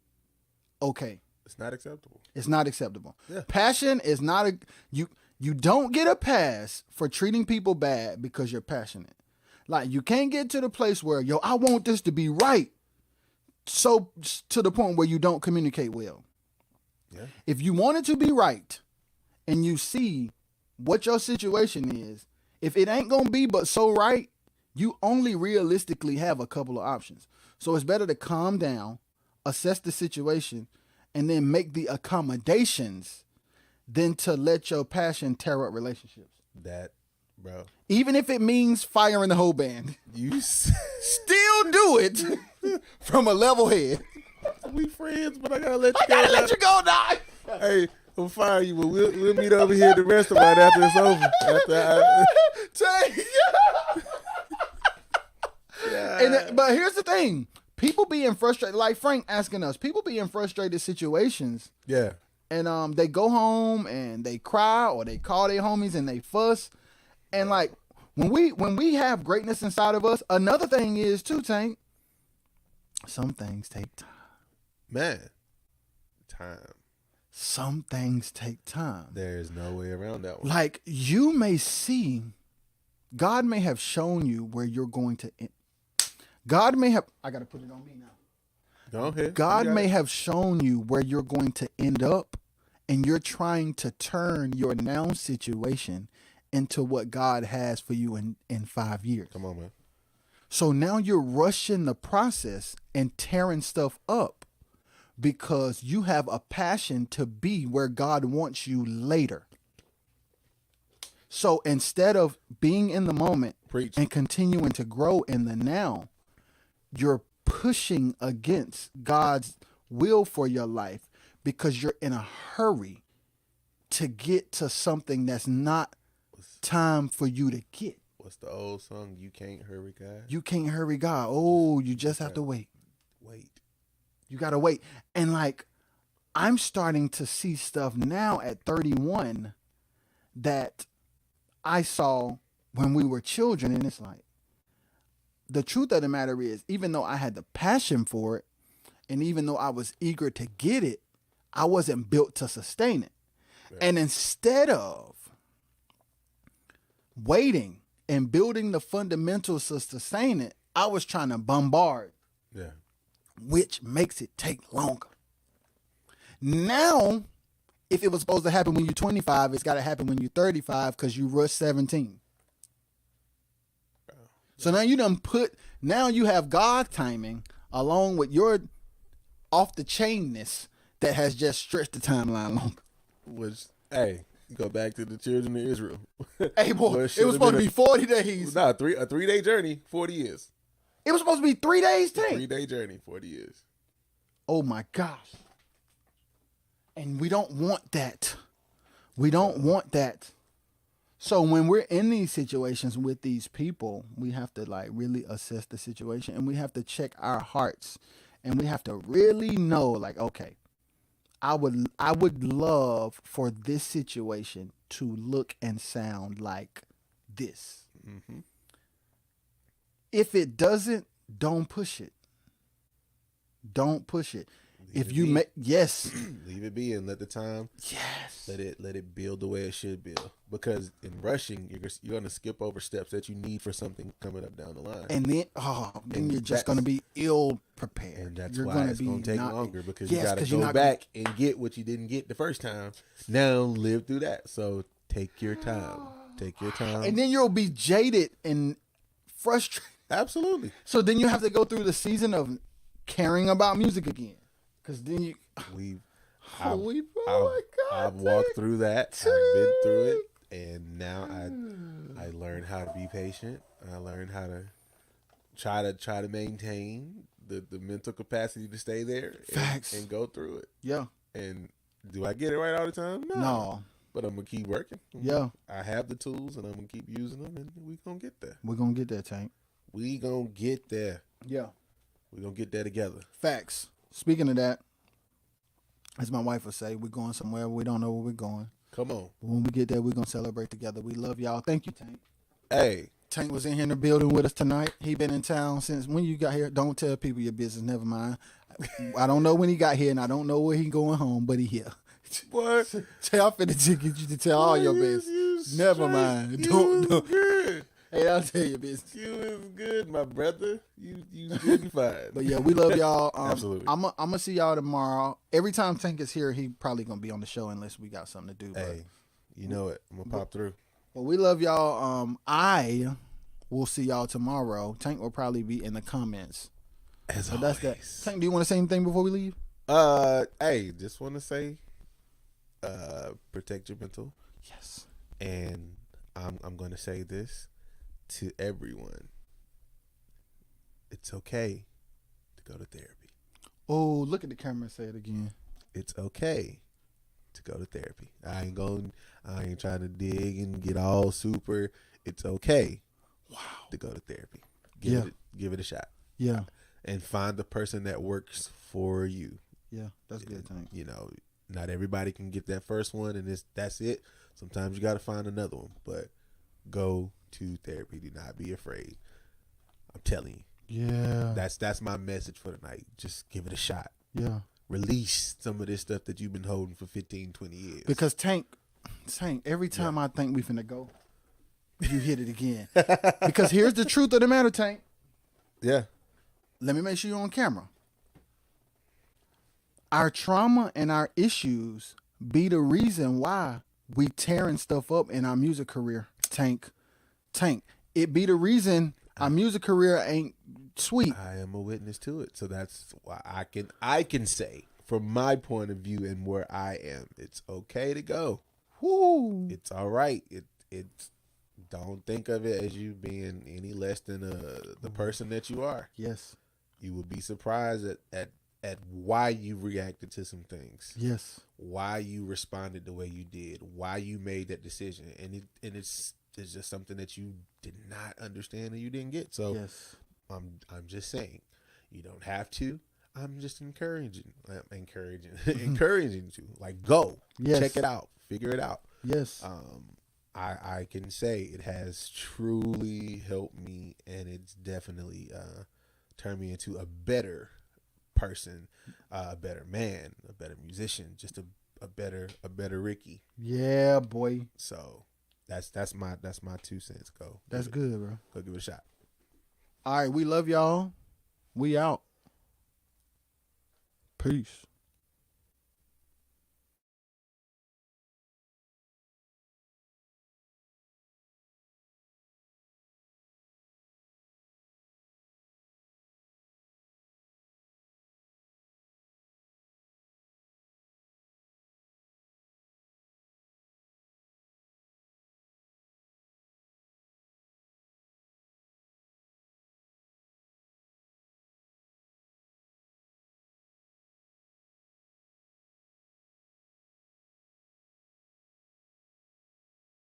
okay. It's not acceptable. It's not acceptable. Yeah. Passion is not you You don't get a pass for treating people bad because you're passionate. Like, you can't get to the place where, yo, I want this to be right. So to the point where you don't communicate well. Yeah. If you want it to be right and you see what your situation is, if it ain't going to be but so right, you only realistically have a couple of options. So it's better to calm down, assess the situation, and then make the accommodations than to let your passion tear up relationships. That, bro. Even if it means firing the whole band. You Still do it from a level head. we friends, but I gotta let you I gotta let you go, dog. Hey, I'm fire you, but we'll meet over here at the restaurant after it's over. But here's the thing. People being frustrated, like Frank asking us, people be in frustrated situations. Yeah. And they go home and they cry or they call their homies and they fuss. And like when we have greatness inside of us, another thing is too, Tank, some things take time. Man. Time. Some things take time. There is no way around that one. Like, you may see, God may have shown you where you're going to end. God may have, I got to put it on me now. Go ahead. God may have shown you where you're going to end up, and you're trying to turn your now situation into what God has for you in 5 years. Come on, man. So now you're rushing the process and tearing stuff up because you have a passion to be where God wants you later. So instead of being in the moment Preach. and continuing to grow in the now, you're pushing against God's will for your life because you're in a hurry to get to something that's not time for you to get. What's the old song? You can't hurry God. You can't hurry God. Oh, you just have to wait. Wait. You got to wait. And like, I'm starting to see stuff now at 31 that I saw when we were children. And it's like, the truth of the matter is, even though I had the passion for it, and even though I was eager to get it, I wasn't built to sustain it. Yeah. And instead of waiting and building the fundamentals to sustain it, I was trying to bombard. Yeah. Which makes it take longer. Now, if it was supposed to happen when you're 25, it's got to happen when you're 35 because you rushed 17. So now now you have God timing along with your off the chainness that has just stretched the timeline longer. Which, hey, go back to the children of Israel. Hey, boy, it was supposed to be 40 days. Nah, a 3-day journey, 40 years. It was supposed to be 3 days, Tank. 3-day journey, 40 years. Oh, my gosh. And we don't want that. We don't want that. So when we're in these situations with these people, we have to like really assess the situation, and we have to check our hearts, and we have to really know, like, okay, I would love for this situation to look and sound like this. Mm-hmm. If it doesn't, don't push it. Don't push it. If you make leave it be and let the time let it build the way it should build. Because in rushing, you're going to skip over steps that you need for something coming up down the line. And then you're just going to be ill prepared. And that's why it's going to take longer, because you got to go back and get what you didn't get the first time. Now live through that. So take your time. Take your time. And then you'll be jaded and frustrated. Absolutely. So then you have to go through the season of caring about music again. Because then I've walked through that. I've been through it, and now I learned how to be patient. I learned how to try to maintain the mental capacity to stay there and go through it. Yeah. And do I get it right all the time? No. But I'm gonna keep working. Yeah. I have the tools, and I'm gonna keep using them, and we gonna get there. We're gonna get there, Tank. We gonna get there. Yeah. We gonna get there together. Facts. Speaking of that, as my wife would say, we're going somewhere. We don't know where we're going. Come on. But when we get there, we're going to celebrate together. We love y'all. Thank you, Tank. Hey. Tank was in here in the building with us tonight. He been in town since when you got here. Don't tell people your business. Never mind. I don't know when he got here, and I don't know where he going home, but he here. Boy, Say, I'm finna get you to tell all your business. Never mind. Don't. Good. Hey, I'll tell your business. You is good, my brother. You good and fine. But yeah, we love y'all. Absolutely. I'm gonna see y'all tomorrow. Every time Tank is here, he probably gonna be on the show unless we got something to do. Hey, you know it. I'm gonna pop through. But we love y'all. I will see y'all tomorrow. Tank will probably be in the comments. As So always. that's that. Tank, do you want to say anything before we leave? Hey, just want to say, protect your mental, Yes. and I'm going to say this to everyone. It's okay to go to therapy. Oh, look at the camera and say it again. It's okay to go to therapy. I ain't trying to dig and get all super. It's okay. Wow. To go to therapy. Yeah. Give it a shot. Yeah. And find the person that works for you. Yeah. That's good, Tank. You know, not everybody can get that first one and that's it. Sometimes you got to find another one, but go to therapy. Do not be afraid. I'm telling you. Yeah. That's my message for tonight. Just give it a shot. Yeah. Release some of this stuff that you've been holding for 15, 20 years. Because Tank, every time I think we finna go, you hit it again. Because here's the truth of the matter, Tank. Yeah. Let me make sure you're on camera. Our trauma and our issues be the reason why we tearing stuff up in our music career. Tank. It be the reason our music career ain't sweet. I am a witness to it. So that's why I can say from my point of view and where I am, it's okay to go. Woo. It's all right. It's don't think of it as you being any less than the person that you are. Yes. You would be surprised at why you reacted to some things. Yes. Why you responded the way you did. Why you made that decision. And it's just something that you did not understand and you didn't get. So Yes. I'm just saying, you don't have to. I'm just encouraging to like go, Yes. check it out, figure it out. Yes. I can say it has truly helped me, and it's definitely turned me into a better person, a better man, a better musician, just a better Ricky. Yeah, boy. So that's my 2 cents. Go. That's good, bro. Go give it a shot. All right, we love y'all. We out. Peace.